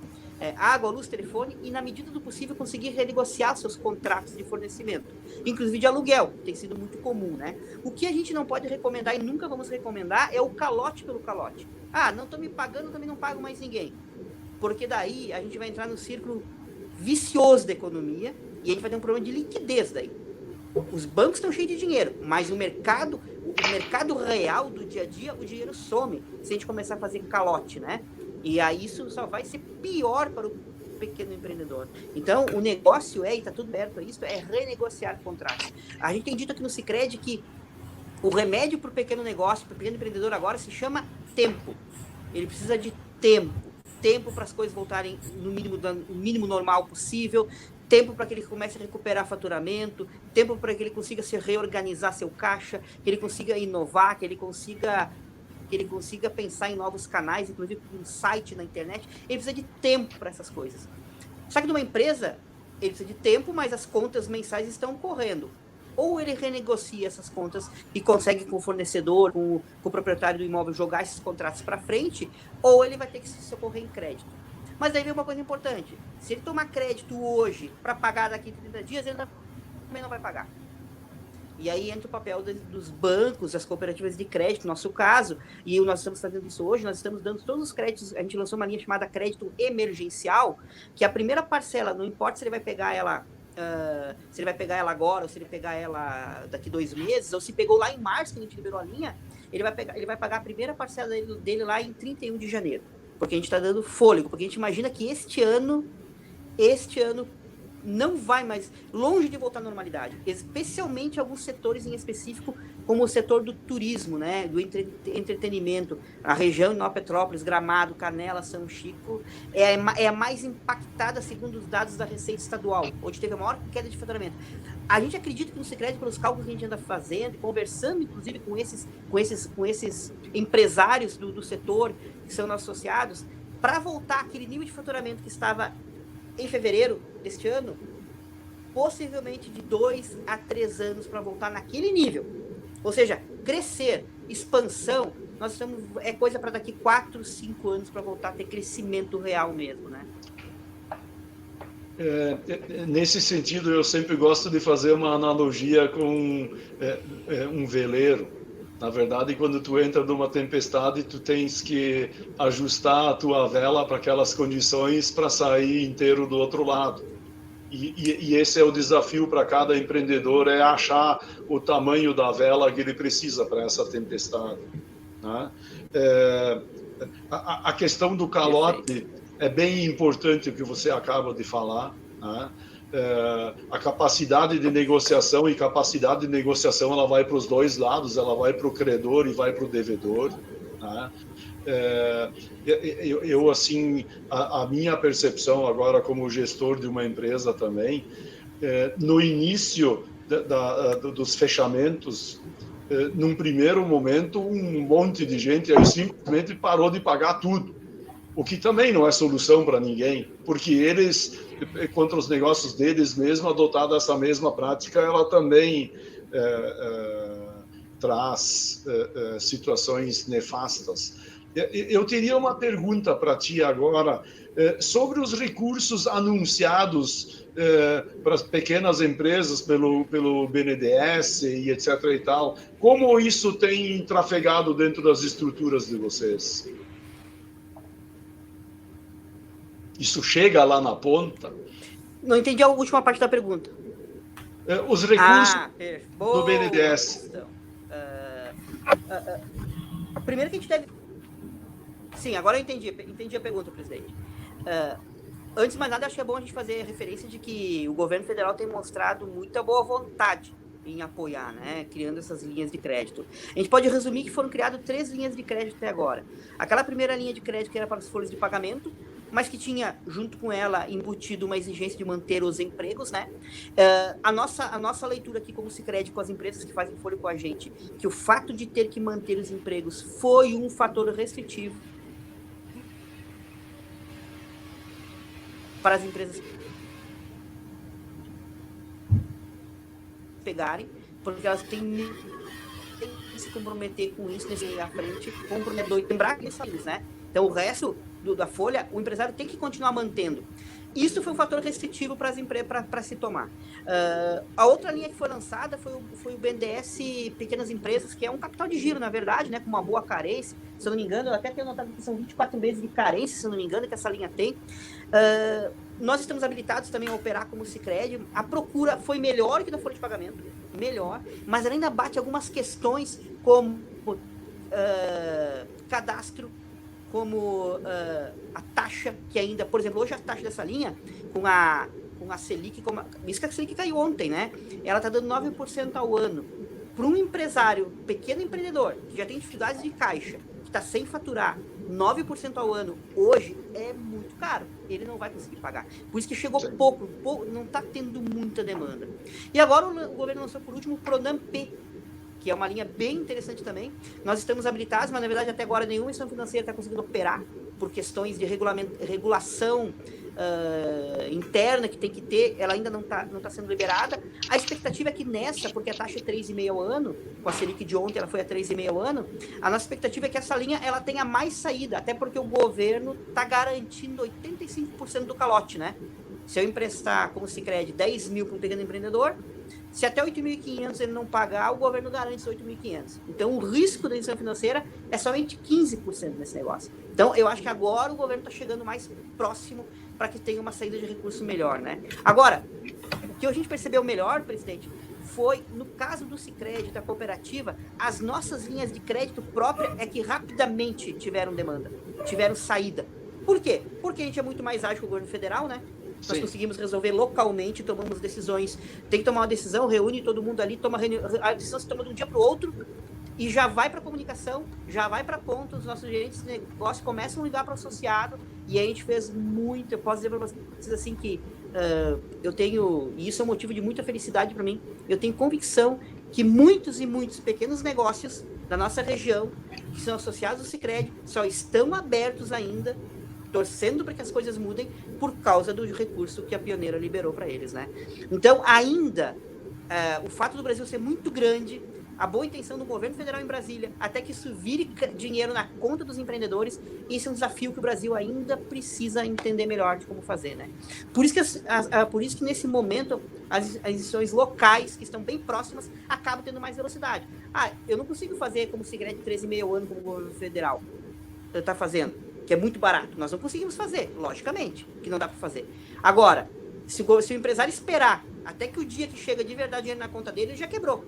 Água, luz, telefone, e na medida do possível conseguir renegociar seus contratos de fornecimento, inclusive de aluguel, tem sido muito comum, né? O que a gente não pode recomendar e nunca vamos recomendar é o calote pelo calote. Não estou me pagando, também não pago mais ninguém, porque daí a gente vai entrar no círculo vicioso da economia e a gente vai ter um problema de liquidez daí. Os bancos estão cheios de dinheiro, mas o mercado real do dia a dia, o dinheiro some se a gente começar a fazer calote, né? E aí isso só vai ser pior para o pequeno empreendedor. Então, o negócio e está tudo aberto a isso, é renegociar contratos. A gente tem dito aqui no Sicredi que o remédio para o pequeno negócio, para o pequeno empreendedor agora, se chama tempo. Ele precisa de tempo para as coisas voltarem no mínimo normal possível, tempo para que ele comece a recuperar faturamento, tempo para que ele consiga se reorganizar seu caixa, que ele consiga inovar, que ele consiga pensar em novos canais, inclusive um site na internet. Ele precisa de tempo para essas coisas. Só que numa empresa, ele precisa de tempo, mas as contas mensais estão correndo. Ou ele renegocia essas contas e consegue com o fornecedor, com o proprietário do imóvel, jogar esses contratos para frente, ou ele vai ter que se socorrer em crédito. Mas daí vem uma coisa importante. Se ele tomar crédito hoje para pagar daqui a 30 dias, ele também não vai pagar. E aí entra o papel dos bancos, das cooperativas de crédito, no nosso caso, e nós estamos fazendo isso hoje, nós estamos dando todos os créditos, a gente lançou uma linha chamada crédito emergencial, que a primeira parcela, não importa se ele vai pegar ela se ele vai pegar ela agora, ou se ele pegar ela daqui 2 meses, ou se pegou lá em março, que a gente liberou a linha, ele vai pagar a primeira parcela dele lá em 31 de janeiro. Porque a gente está dando fôlego, porque a gente imagina que este ano não vai mais longe de voltar à normalidade, especialmente alguns setores em específico, como o setor do turismo, né, do entretenimento. A região de Nova Petrópolis, Gramado, Canela, São Chico é a mais impactada segundo os dados da Receita Estadual, onde teve a maior queda de faturamento. A gente acredita que no Sicredi, pelos cálculos que a gente anda fazendo, conversando inclusive com esses empresários do setor que são nossos associados, para voltar àquele nível de faturamento que estava em fevereiro deste ano, possivelmente de 2 a 3 anos para voltar naquele nível. Ou seja, crescer, expansão, nós estamos, é coisa para daqui 4, 5 anos para voltar a ter crescimento real mesmo, né? Nesse sentido, eu sempre gosto de fazer uma analogia com um veleiro. Na verdade, quando tu entra numa tempestade, tu tens que ajustar a tua vela para aquelas condições para sair inteiro do outro lado. E esse é o desafio para cada empreendedor, é achar o tamanho da vela que ele precisa para essa tempestade, né? A questão do calote é bem importante o que você acaba de falar, né? A capacidade de negociação, ela vai para os dois lados, ela vai para o credor e vai para o devedor, né? Eu assim, a minha percepção agora como gestor de uma empresa também, no início dos fechamentos, num primeiro momento, um monte de gente aí simplesmente parou de pagar tudo, o que também não é solução para ninguém, porque eles, contra os negócios deles mesmo, adotada essa mesma prática, ela também traz situações nefastas. Eu teria uma pergunta para ti agora sobre os recursos anunciados para as pequenas empresas pelo BNDES e etc. e tal. Como isso tem trafegado dentro das estruturas de vocês? Isso chega lá na ponta? Não entendi a última parte da pergunta. Os recursos do BNDES. Primeiro que a gente deve... Sim, agora eu entendi a pergunta, presidente. Antes de mais nada, acho que é bom a gente fazer referência de que o governo federal tem mostrado muita boa vontade em apoiar, né, criando essas linhas de crédito. A gente pode resumir que foram criadas 3 linhas de crédito até agora. Aquela primeira linha de crédito que era para as folhas de pagamento, mas que tinha, junto com ela, embutido uma exigência de manter os empregos, né? A nossa leitura aqui como Sicredi com as empresas que fazem folha com a gente, que o fato de ter que manter os empregos foi um fator restritivo para as empresas pegarem, porque elas têm que se comprometer com isso nesse à frente, comprometer, lembrar que eles, né? Então o resto da folha, o empresário tem que continuar mantendo. Isso foi um fator restritivo para as empresas para se tomar. A outra linha que foi lançada foi o BNDES Pequenas Empresas, que é um capital de giro, na verdade, né, com uma boa carência. Se eu não me engano, eu até tenho notado que são 24 meses de carência, se eu não me engano, que essa linha tem. Nós estamos habilitados também a operar como Sicredi. A procura foi melhor que da folha de pagamento, melhor, mas ela ainda bate algumas questões como cadastro, como a taxa, que ainda, por exemplo, hoje a taxa dessa linha, com a Selic, isso que a Selic caiu ontem, né? Ela está dando 9% ao ano. Para um empresário, pequeno empreendedor, que já tem dificuldades de caixa, que está sem faturar, 9% ao ano, hoje, é muito caro. Ele não vai conseguir pagar. Por isso que chegou pouco, não está tendo muita demanda. E agora o governo lançou, por último, o Pronamp, que é uma linha bem interessante também. Nós estamos habilitados, mas na verdade até agora nenhuma instituição financeira está conseguindo operar por questões de regulação interna que tem que ter, ela ainda não tá sendo liberada. A expectativa é que nessa, porque a taxa é 3,5 ao ano, com a Selic de ontem ela foi a 3,5 ao ano, a nossa expectativa é que essa linha ela tenha mais saída, até porque o governo está garantindo 85% do calote, né? Se eu emprestar como Sicredi 10 mil para um pequeno empreendedor, Se até 8.500 ele não pagar, o governo garante esses 8.500. Então, o risco da instituição financeira é somente 15% nesse negócio. Então, eu acho que agora o governo está chegando mais próximo para que tenha uma saída de recurso melhor, né? Agora, o que a gente percebeu melhor, presidente, foi, no caso do Sicredi, da cooperativa, as nossas linhas de crédito própria é que rapidamente tiveram demanda, tiveram saída. Por quê? Porque a gente é muito mais ágil que o governo federal, né? Nós conseguimos resolver localmente, tomamos decisões. Tem que tomar uma decisão, reúne todo mundo ali, toma a decisão se toma de um dia para o outro e já vai para a comunicação, já vai para a ponta. Os nossos gerentes de negócio começam a ligar para o associado e aí a gente fez muito. Eu posso dizer para vocês assim que eu tenho, e isso é um motivo de muita felicidade para mim, eu tenho convicção que muitos e muitos pequenos negócios da nossa região, que são associados ao Sicredi, só estão abertos ainda, torcendo para que as coisas mudem por causa do recurso que a Pioneira liberou para eles, né? Então, ainda, o fato do Brasil ser muito grande, a boa intenção do governo federal em Brasília, até que isso vire dinheiro na conta dos empreendedores, isso é um desafio que o Brasil ainda precisa entender melhor de como fazer, né? Por isso que nesse momento, as instituições locais, que estão bem próximas, acabam tendo mais velocidade. Eu não consigo fazer como o Sicredi de 13,5 anos como o governo federal está fazendo, que é muito barato. Nós não conseguimos fazer, logicamente, que não dá para fazer. Agora, se o empresário esperar até que o dia que chega de verdade dinheiro na conta dele, ele já quebrou.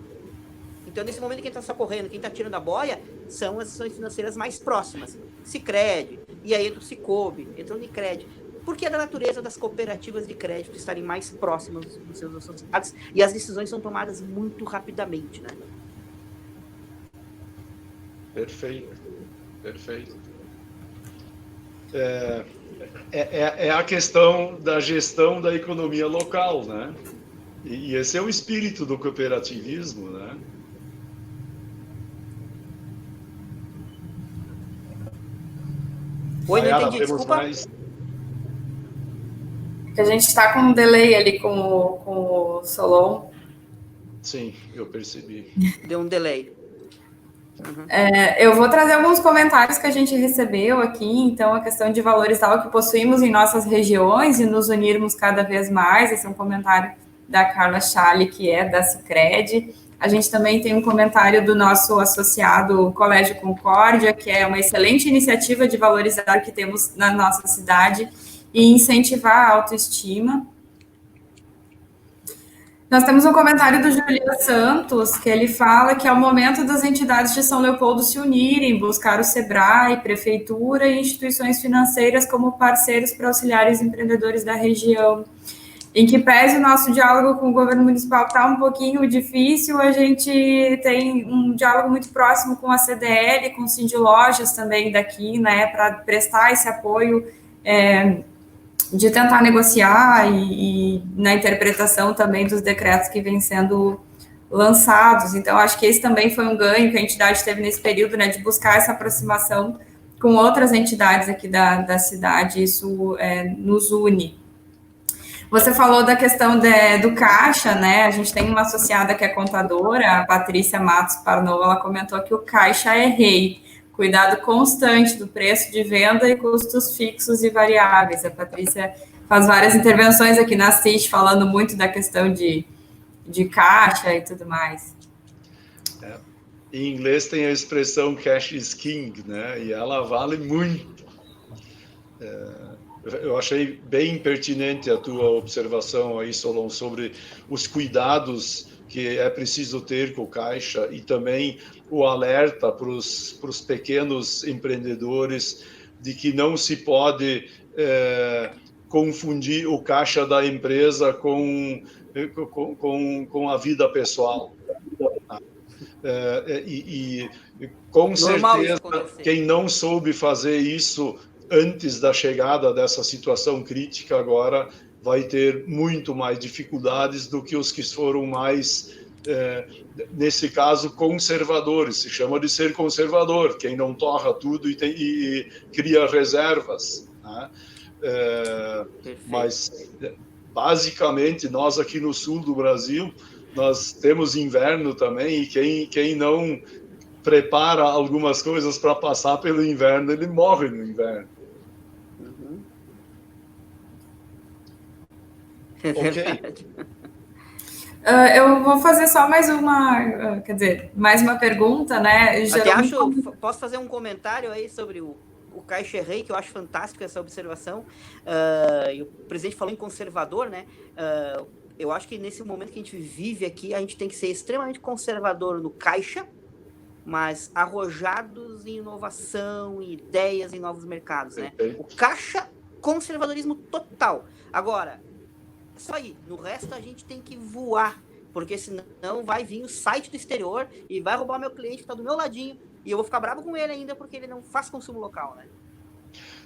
Então, nesse momento, quem está socorrendo, quem está tirando a boia, são as instituições financeiras mais próximas. Sicredi, e aí entra o Sicobi, entra o Unicred. Porque é da natureza das cooperativas de crédito estarem mais próximas dos seus associados e as decisões são tomadas muito rapidamente, né? Perfeito. É a questão da gestão da economia local, né? E esse é o espírito do cooperativismo, né? Oi, não entendi, desculpa. A gente está com um delay ali com o Solon. Sim, eu percebi. Deu um delay. Uhum. Eu vou trazer alguns comentários que a gente recebeu aqui, então a questão de valorizar o que possuímos em nossas regiões e nos unirmos cada vez mais. Esse é um comentário da Carla Chale, que é da Sicredi. A gente também tem um comentário do nosso associado Colégio Concórdia, que é uma excelente iniciativa de valorizar o que temos na nossa cidade e incentivar a autoestima. Nós temos um comentário do Juliano Santos, que ele fala que é o momento das entidades de São Leopoldo se unirem, buscar o SEBRAE, Prefeitura e instituições financeiras como parceiros para auxiliar os empreendedores da região. Em que pese o nosso diálogo com o governo municipal está um pouquinho difícil, a gente tem um diálogo muito próximo com a CDL, com o Cindy Lojas também daqui, né, para prestar esse apoio de tentar negociar e na interpretação também dos decretos que vêm sendo lançados. Então, acho que esse também foi um ganho que a entidade teve nesse período, né, de buscar essa aproximação com outras entidades aqui da cidade, isso nos une. Você falou da questão do caixa, né? A gente tem uma associada que é contadora, a Patrícia Matos Parnova, ela comentou que o caixa é rei, cuidado constante do preço de venda e custos fixos e variáveis. A Patrícia faz várias intervenções aqui na CIT, falando muito da questão de caixa e tudo mais. Em inglês tem a expressão cash is king, né? E ela vale muito. Eu achei bem pertinente a tua observação aí, Solon, sobre os cuidados que é preciso ter com o caixa e também o alerta para os pequenos empreendedores de que não se pode confundir o caixa da empresa com a vida pessoal. E com certeza, quem não soube fazer isso antes da chegada dessa situação crítica, agora vai ter muito mais dificuldades do que os que foram mais, nesse caso, conservadores. Se chama de ser conservador, quem não torra tudo e cria reservas, né? Mas, basicamente, nós aqui no sul do Brasil, nós temos inverno também, e quem não prepara algumas coisas para passar pelo inverno, ele morre no inverno. É verdade. Eu vou fazer só mais uma pergunta, né? Posso fazer um comentário aí sobre o Caixa Rei, que eu acho fantástico essa observação. O presidente falou em conservador, né? Eu acho que nesse momento que a gente vive aqui, a gente tem que ser extremamente conservador no Caixa, mas arrojados em inovação, em ideias em novos mercados, né? O Caixa, conservadorismo total. Agora, só aí, no resto a gente tem que voar, porque senão vai vir o site do exterior e vai roubar meu cliente que está do meu ladinho, e eu vou ficar bravo com ele ainda porque ele não faz consumo local, né?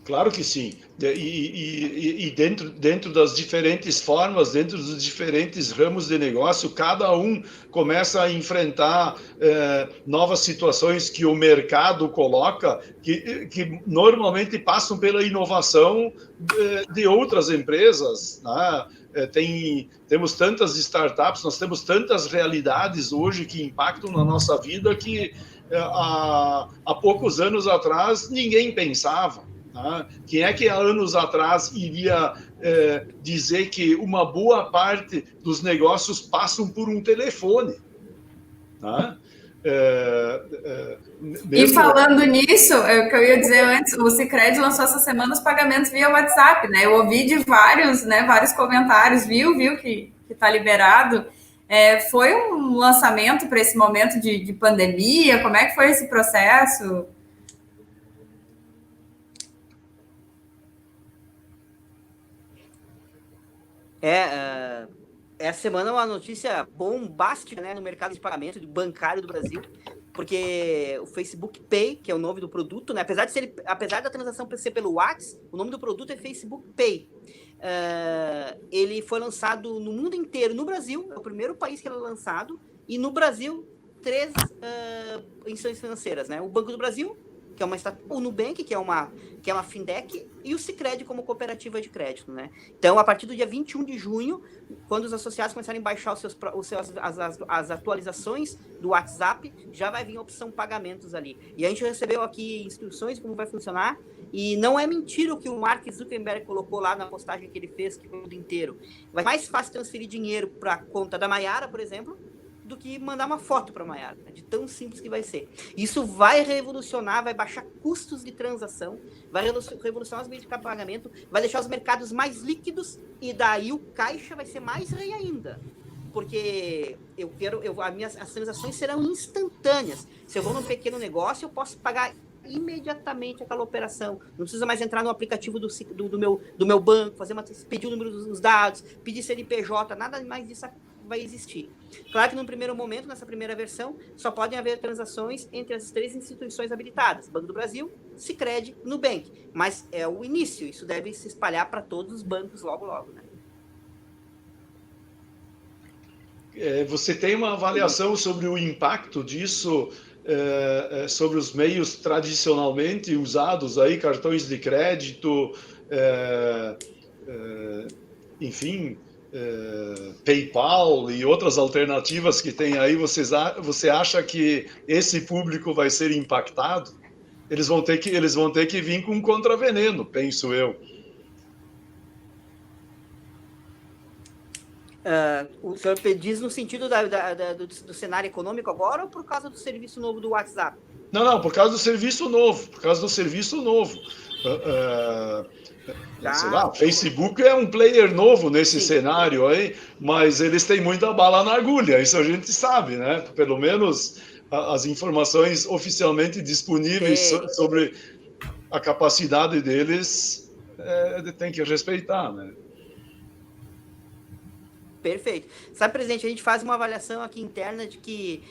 Claro que sim. E dentro das diferentes formas, dentro dos diferentes ramos de negócio, cada um começa a enfrentar novas situações que o mercado coloca, que normalmente passam pela inovação de outras empresas, né? Temos tantas startups, nós temos tantas realidades hoje que impactam na nossa vida que há poucos anos atrás ninguém pensava. Tá? Quem é que há anos atrás iria dizer que uma boa parte dos negócios passam por um telefone? Tá? E falando nisso, o que eu ia dizer antes, o Sicredi lançou essa semana os pagamentos via WhatsApp, né? Eu ouvi de vários comentários, viu que está liberado. Foi um lançamento para esse momento de pandemia? Como é que foi esse processo? Essa semana é uma notícia bombástica, né, no mercado de pagamento bancário do Brasil, porque o Facebook Pay, que é o nome do produto, né, apesar da transação ser pelo WhatsApp, o nome do produto é Facebook Pay. Ele foi lançado no mundo inteiro. No Brasil, é o primeiro país que ele é lançado, e no Brasil, 3 instituições financeiras, né? O Banco do Brasil, que é uma startup, o Nubank, que é uma fintech, e o Sicredi como cooperativa de crédito, né? Então, a partir do dia 21 de junho, quando os associados começarem a baixar as atualizações do WhatsApp, já vai vir a opção pagamentos ali. E a gente recebeu aqui instruções de como vai funcionar, e não é mentira o que o Mark Zuckerberg colocou lá na postagem que ele fez que o mundo inteiro. Vai mais fácil transferir dinheiro para a conta da Maiara, por exemplo, do que mandar uma foto para a Maiara, de tão simples que vai ser. Isso vai revolucionar, vai baixar custos de transação, vai revolucionar os meios de pagamento, vai deixar os mercados mais líquidos, e daí o Caixa vai ser mais rei ainda. Porque as transações serão instantâneas. Se eu vou num pequeno negócio, eu posso pagar imediatamente aquela operação. Não precisa mais entrar no aplicativo do meu banco, pedir o número dos dados, pedir CNPJ, nada mais disso vai existir. Claro que no primeiro momento, nessa primeira versão, só podem haver transações entre as 3 instituições habilitadas: Banco do Brasil, Sicredi, Nubank. Mas é o início, isso deve se espalhar para todos os bancos logo, né? Você tem uma avaliação sobre o impacto disso sobre os meios tradicionalmente usados aí, cartões de crédito, enfim, PayPal e outras alternativas que tem aí? Você acha que esse público vai ser impactado? Eles vão ter que vir com um contraveneno, penso eu. O senhor diz no sentido do cenário econômico agora, ou por causa do serviço novo do WhatsApp? Não, por causa do serviço novo. Sei lá, Facebook é um player novo nesse cenário aí, mas eles têm muita bala na agulha, isso a gente sabe, né? Pelo menos as informações oficialmente disponíveis sobre a capacidade deles tem que respeitar, né? Perfeito. Sabe, presidente, a gente faz uma avaliação aqui interna de que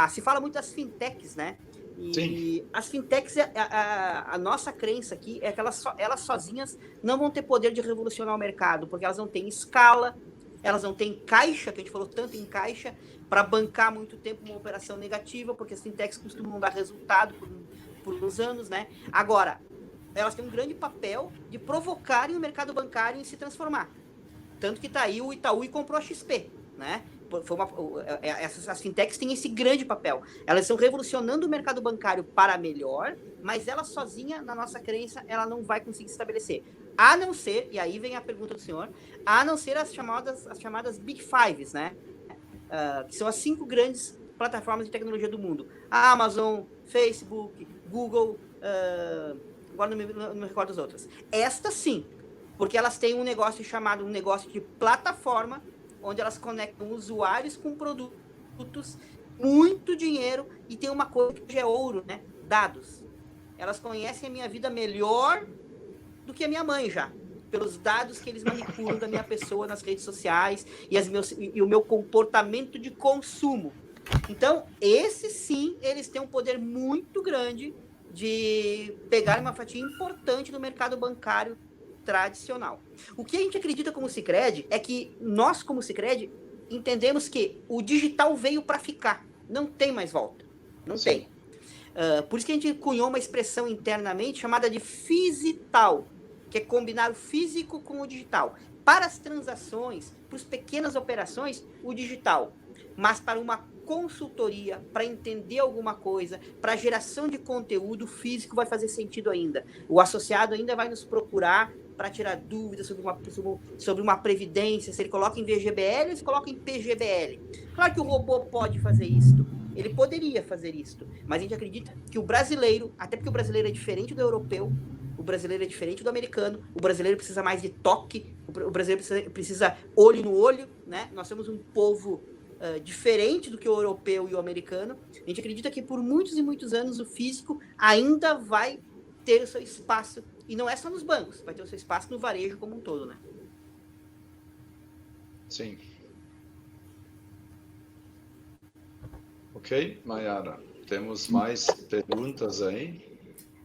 se fala muito das fintechs, né? E sim, as fintechs, a nossa crença aqui é que elas sozinhas não vão ter poder de revolucionar o mercado, porque elas não têm escala, elas não têm caixa, que a gente falou tanto em caixa, para bancar muito tempo uma operação negativa, porque as fintechs costumam não dar resultado por uns anos, né? Agora, elas têm um grande papel de provocarem o mercado bancário em se transformar. Tanto que tá aí o Itaú e comprou a XP, né? As fintechs têm esse grande papel. Elas estão revolucionando o mercado bancário para melhor, mas ela sozinha, na nossa crença, ela não vai conseguir se estabelecer. A não ser, e aí vem a pergunta do senhor, a não ser as chamadas Big Fives, né? que são as 5 grandes plataformas de tecnologia do mundo. A Amazon, Facebook, Google, agora não me recordo as outras. Estas sim, porque elas têm um negócio chamado um negócio de plataforma, onde elas conectam usuários com produtos, muito dinheiro, e tem uma coisa que é ouro, né? Dados. Elas conhecem a minha vida melhor do que a minha mãe já, pelos dados que eles manipulam da minha pessoa nas redes sociais e o meu comportamento de consumo. Então, esses sim, eles têm um poder muito grande de pegar uma fatia importante do mercado bancário tradicional. O que a gente acredita como Sicredi é que nós, como Sicredi, entendemos que o digital veio para ficar. Não tem mais volta. Não tem. Por isso que a gente cunhou uma expressão internamente chamada de physital, que é combinar o físico com o digital. Para as transações, para as pequenas operações, o digital. Mas para uma consultoria, para entender alguma coisa, para geração de conteúdo, o físico vai fazer sentido ainda. O associado ainda vai nos procurar para tirar dúvidas sobre uma previdência, se ele coloca em VGBL ou se coloca em PGBL. Claro que o robô pode fazer isso, ele poderia fazer isso, mas a gente acredita que o brasileiro, até porque o brasileiro é diferente do europeu, o brasileiro é diferente do americano, o brasileiro precisa mais de toque, o brasileiro precisa olho no olho, né? Nós somos um povo diferente do que o europeu e o americano. A gente acredita que por muitos e muitos anos o físico ainda vai ter o seu espaço, e não é só nos bancos, vai ter o seu espaço no varejo como um todo, né? Sim. Ok, Mayara, temos mais perguntas aí?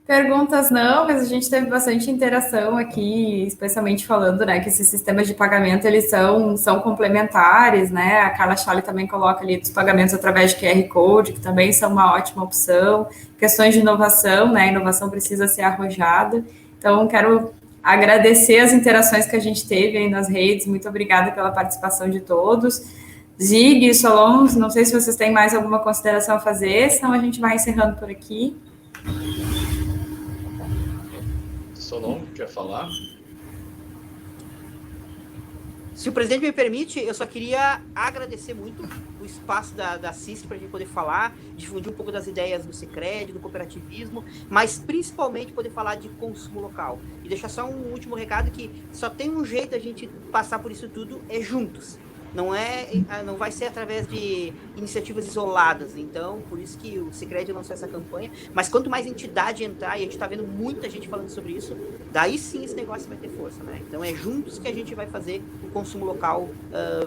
Perguntas não, mas a gente teve bastante interação aqui, especialmente falando, né, que esses sistemas de pagamento, eles são complementares, né, a Carla Schally também coloca ali dos pagamentos através de QR Code, que também são uma ótima opção, questões de inovação, né, a inovação precisa ser arrojada, então quero agradecer as interações que a gente teve aí nas redes, muito obrigada pela participação de todos. Zig e Solon, não sei se vocês têm mais alguma consideração a fazer, senão a gente vai encerrando por aqui. Solon, quer falar? Se o presidente me permite, eu só queria agradecer muito o espaço da CISC para a gente poder falar, difundir um pouco das ideias do Sicredi, do cooperativismo, mas principalmente poder falar de consumo local. E deixar só um último recado, que só tem um jeito a gente passar por isso tudo, é juntos. Não vai ser através de iniciativas isoladas. Então, por isso que o Sicredi lançou essa campanha. Mas quanto mais entidade entrar, e a gente está vendo muita gente falando sobre isso, daí sim esse negócio vai ter força, né? Então é juntos que a gente vai fazer o consumo local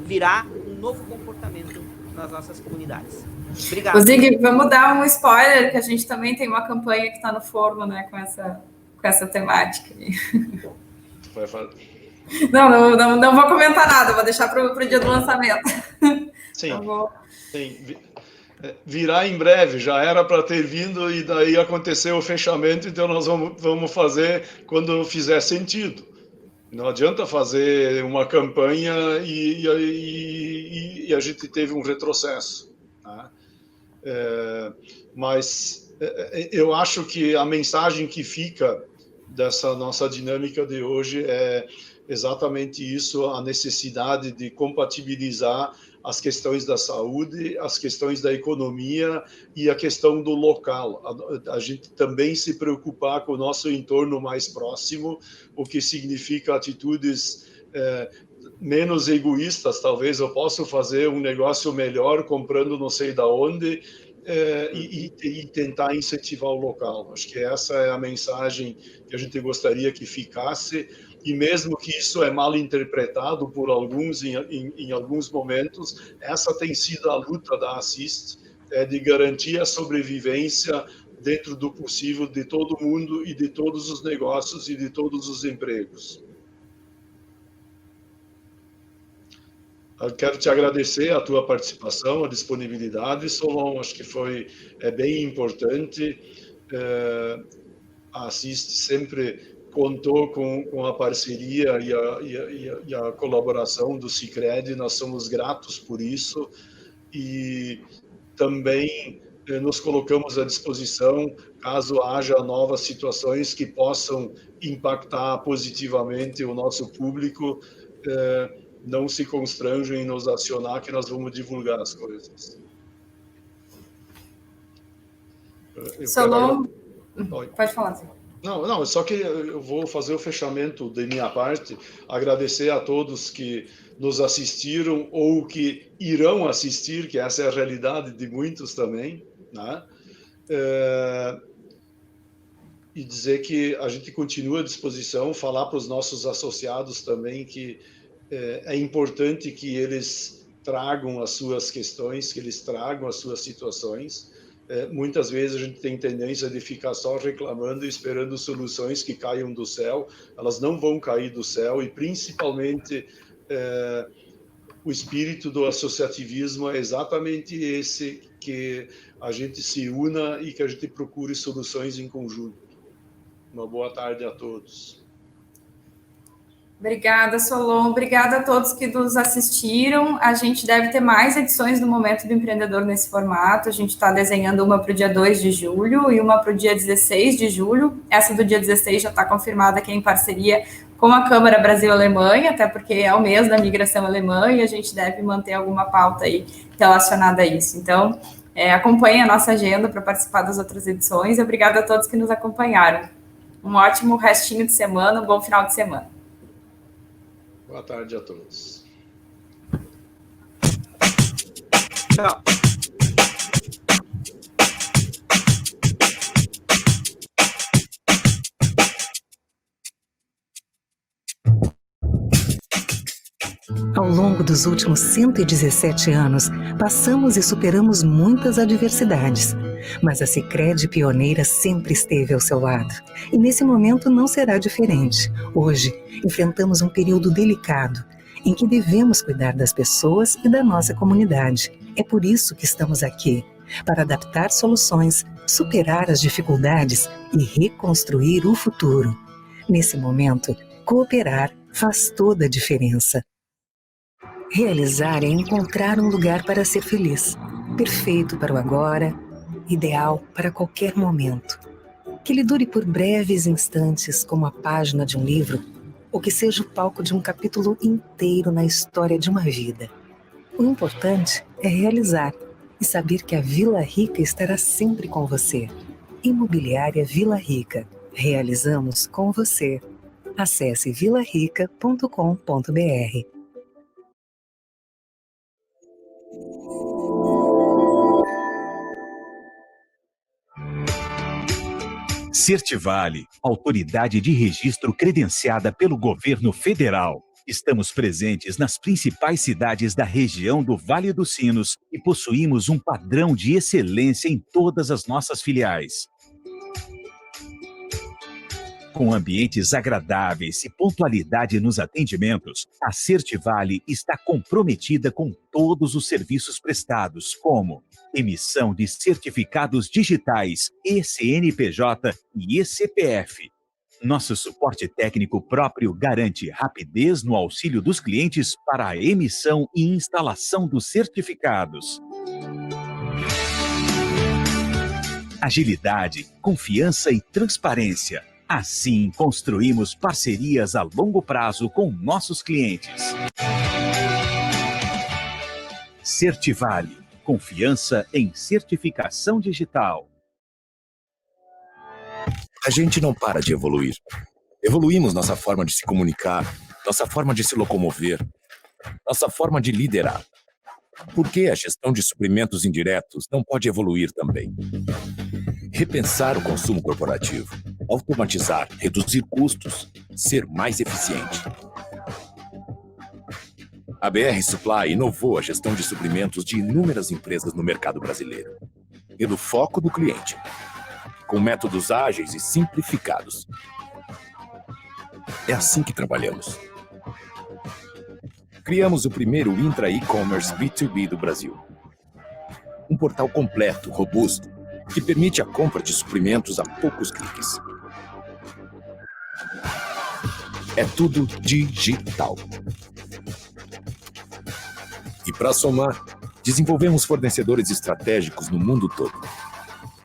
virar um novo comportamento nas nossas comunidades. Obrigado. Zig, vamos dar um spoiler, que a gente também tem uma campanha que está no forno, né, com essa temática. Vai fazer... Não vou comentar nada, vou deixar para o dia do lançamento. Sim, sim, virá em breve, já era para ter vindo e daí aconteceu o fechamento, então nós vamos fazer quando fizer sentido. Não adianta fazer uma campanha e a gente teve um retrocesso. Tá? Mas eu acho que a mensagem que fica dessa nossa dinâmica de hoje é exatamente isso, a necessidade de compatibilizar as questões da saúde, as questões da economia e a questão do local. A gente também se preocupar com o nosso entorno mais próximo, o que significa atitudes menos egoístas. Talvez eu possa fazer um negócio melhor comprando não sei da onde, e tentar incentivar o local. Acho que essa é a mensagem que a gente gostaria que ficasse, e mesmo que isso é mal interpretado por alguns em alguns momentos, essa tem sido a luta da Assist, de garantir a sobrevivência dentro do possível de todo mundo e de todos os negócios e de todos os empregos. Eu quero te agradecer a tua participação, a disponibilidade, Solon, acho que foi bem importante. A Assist sempre contou com a parceria e a colaboração do Sicredi, nós somos gratos por isso, e também nos colocamos à disposição caso haja novas situações que possam impactar positivamente o nosso público. não se constranjam em nos acionar, que nós vamos divulgar as coisas. Solon, pode falar, sim. Não, só que eu vou fazer o fechamento da minha parte, agradecer a todos que nos assistiram ou que irão assistir, que essa é a realidade de muitos também, né? E dizer que a gente continua à disposição, falar para os nossos associados também que é importante que eles tragam as suas questões, que eles tragam as suas situações. Muitas vezes a gente tem tendência de ficar só reclamando e esperando soluções que caiam do céu. Elas não vão cair do céu, e principalmente o espírito do associativismo é exatamente esse, que a gente se una e que a gente procure soluções em conjunto. Uma boa tarde a todos. Obrigada, Solon. Obrigada a todos que nos assistiram. A gente deve ter mais edições do Momento do Empreendedor nesse formato. A gente está desenhando uma para o dia 2 de julho e uma para o dia 16 de julho. Essa do dia 16 já está confirmada aqui em parceria com a Câmara Brasil-Alemanha, até porque é o mês da migração alemã e a gente deve manter alguma pauta aí relacionada a isso. Então, acompanhe a nossa agenda para participar das outras edições. Obrigada a todos que nos acompanharam. Um ótimo restinho de semana, um bom final de semana. Boa tarde a todos. Tchau. Ao longo dos últimos 117 anos, passamos e superamos muitas adversidades. Mas a Sicredi pioneira sempre esteve ao seu lado. E nesse momento não será diferente. Hoje, enfrentamos um período delicado, em que devemos cuidar das pessoas e da nossa comunidade. É por isso que estamos aqui, para adaptar soluções, superar as dificuldades e reconstruir o futuro. Nesse momento, cooperar faz toda a diferença. Realizar é encontrar um lugar para ser feliz, perfeito para o agora, ideal para qualquer momento. Que lhe dure por breves instantes, como a página de um livro, ou que seja o palco de um capítulo inteiro na história de uma vida. O importante é realizar e saber que a Vila Rica estará sempre com você. Imobiliária Vila Rica. Realizamos com você. Acesse vilarica.com.br. Certivale, autoridade de registro credenciada pelo governo federal. Estamos presentes nas principais cidades da região do Vale dos Sinos e possuímos um padrão de excelência em todas as nossas filiais. Com ambientes agradáveis e pontualidade nos atendimentos, a Certivale está comprometida com todos os serviços prestados, como emissão de certificados digitais, ECNPJ e ECPF. Nosso suporte técnico próprio garante rapidez no auxílio dos clientes para a emissão e instalação dos certificados. Agilidade, confiança e transparência. Assim, construímos parcerias a longo prazo com nossos clientes. Certivale, confiança em certificação digital. A gente não para de evoluir. Evoluímos nossa forma de se comunicar, nossa forma de se locomover, nossa forma de liderar. Por que a gestão de suprimentos indiretos não pode evoluir também? Repensar o consumo corporativo, automatizar, reduzir custos, ser mais eficiente. A BR Supply inovou a gestão de suprimentos de inúmeras empresas no mercado brasileiro, pelo foco do cliente, com métodos ágeis e simplificados. É assim que trabalhamos. Criamos o primeiro intra-e-commerce B2B do Brasil. Um portal completo, robusto, que permite a compra de suprimentos a poucos cliques. É tudo digital. E para somar, desenvolvemos fornecedores estratégicos no mundo todo.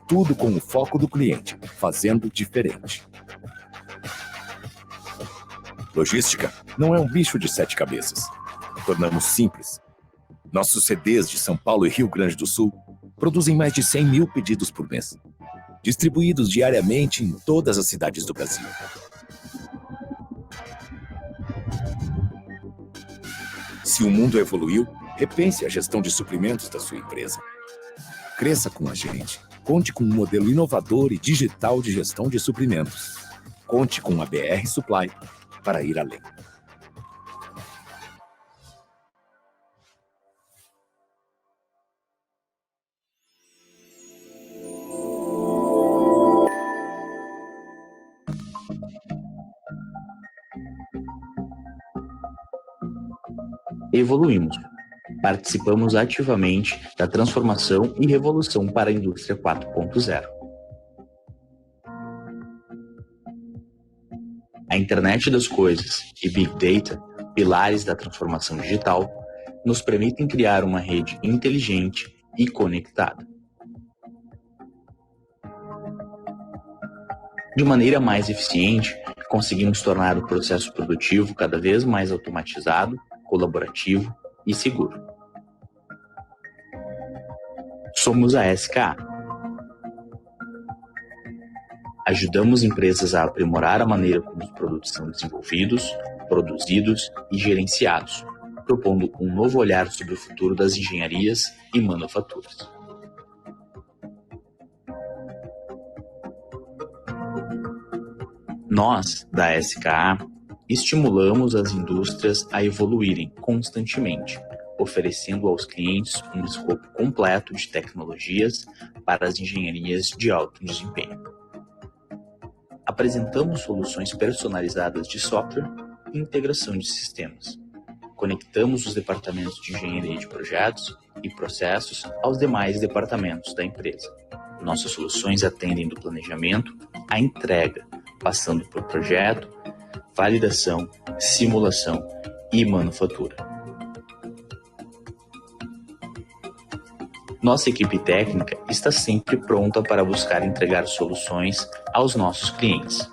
Tudo com o foco do cliente, fazendo diferente. Logística não é um bicho de 7 cabeças. tornamos simples. Nossos CDs de São Paulo e Rio Grande do Sul produzem mais de 100 mil pedidos por mês, distribuídos diariamente em todas as cidades do Brasil. Se o mundo evoluiu, repense a gestão de suprimentos da sua empresa. Cresça com a gente. Conte com um modelo inovador e digital de gestão de suprimentos. Conte com a BR Supply para ir além. Evoluímos. Participamos ativamente da transformação e revolução para a indústria 4.0. A internet das coisas e Big Data, pilares da transformação digital, nos permitem criar uma rede inteligente e conectada. De maneira mais eficiente, conseguimos tornar o processo produtivo cada vez mais automatizado, colaborativo e seguro. Somos a SKA. Ajudamos empresas a aprimorar a maneira como os produtos são desenvolvidos, produzidos e gerenciados, propondo um novo olhar sobre o futuro das engenharias e manufaturas. Nós, da SKA, estimulamos as indústrias a evoluírem constantemente, oferecendo aos clientes um escopo completo de tecnologias para as engenharias de alto desempenho. Apresentamos soluções personalizadas de software e integração de sistemas. Conectamos os departamentos de engenharia de projetos e processos aos demais departamentos da empresa. Nossas soluções atendem do planejamento à entrega, passando por projeto, validação, simulação e manufatura. Nossa equipe técnica está sempre pronta para buscar entregar soluções aos nossos clientes.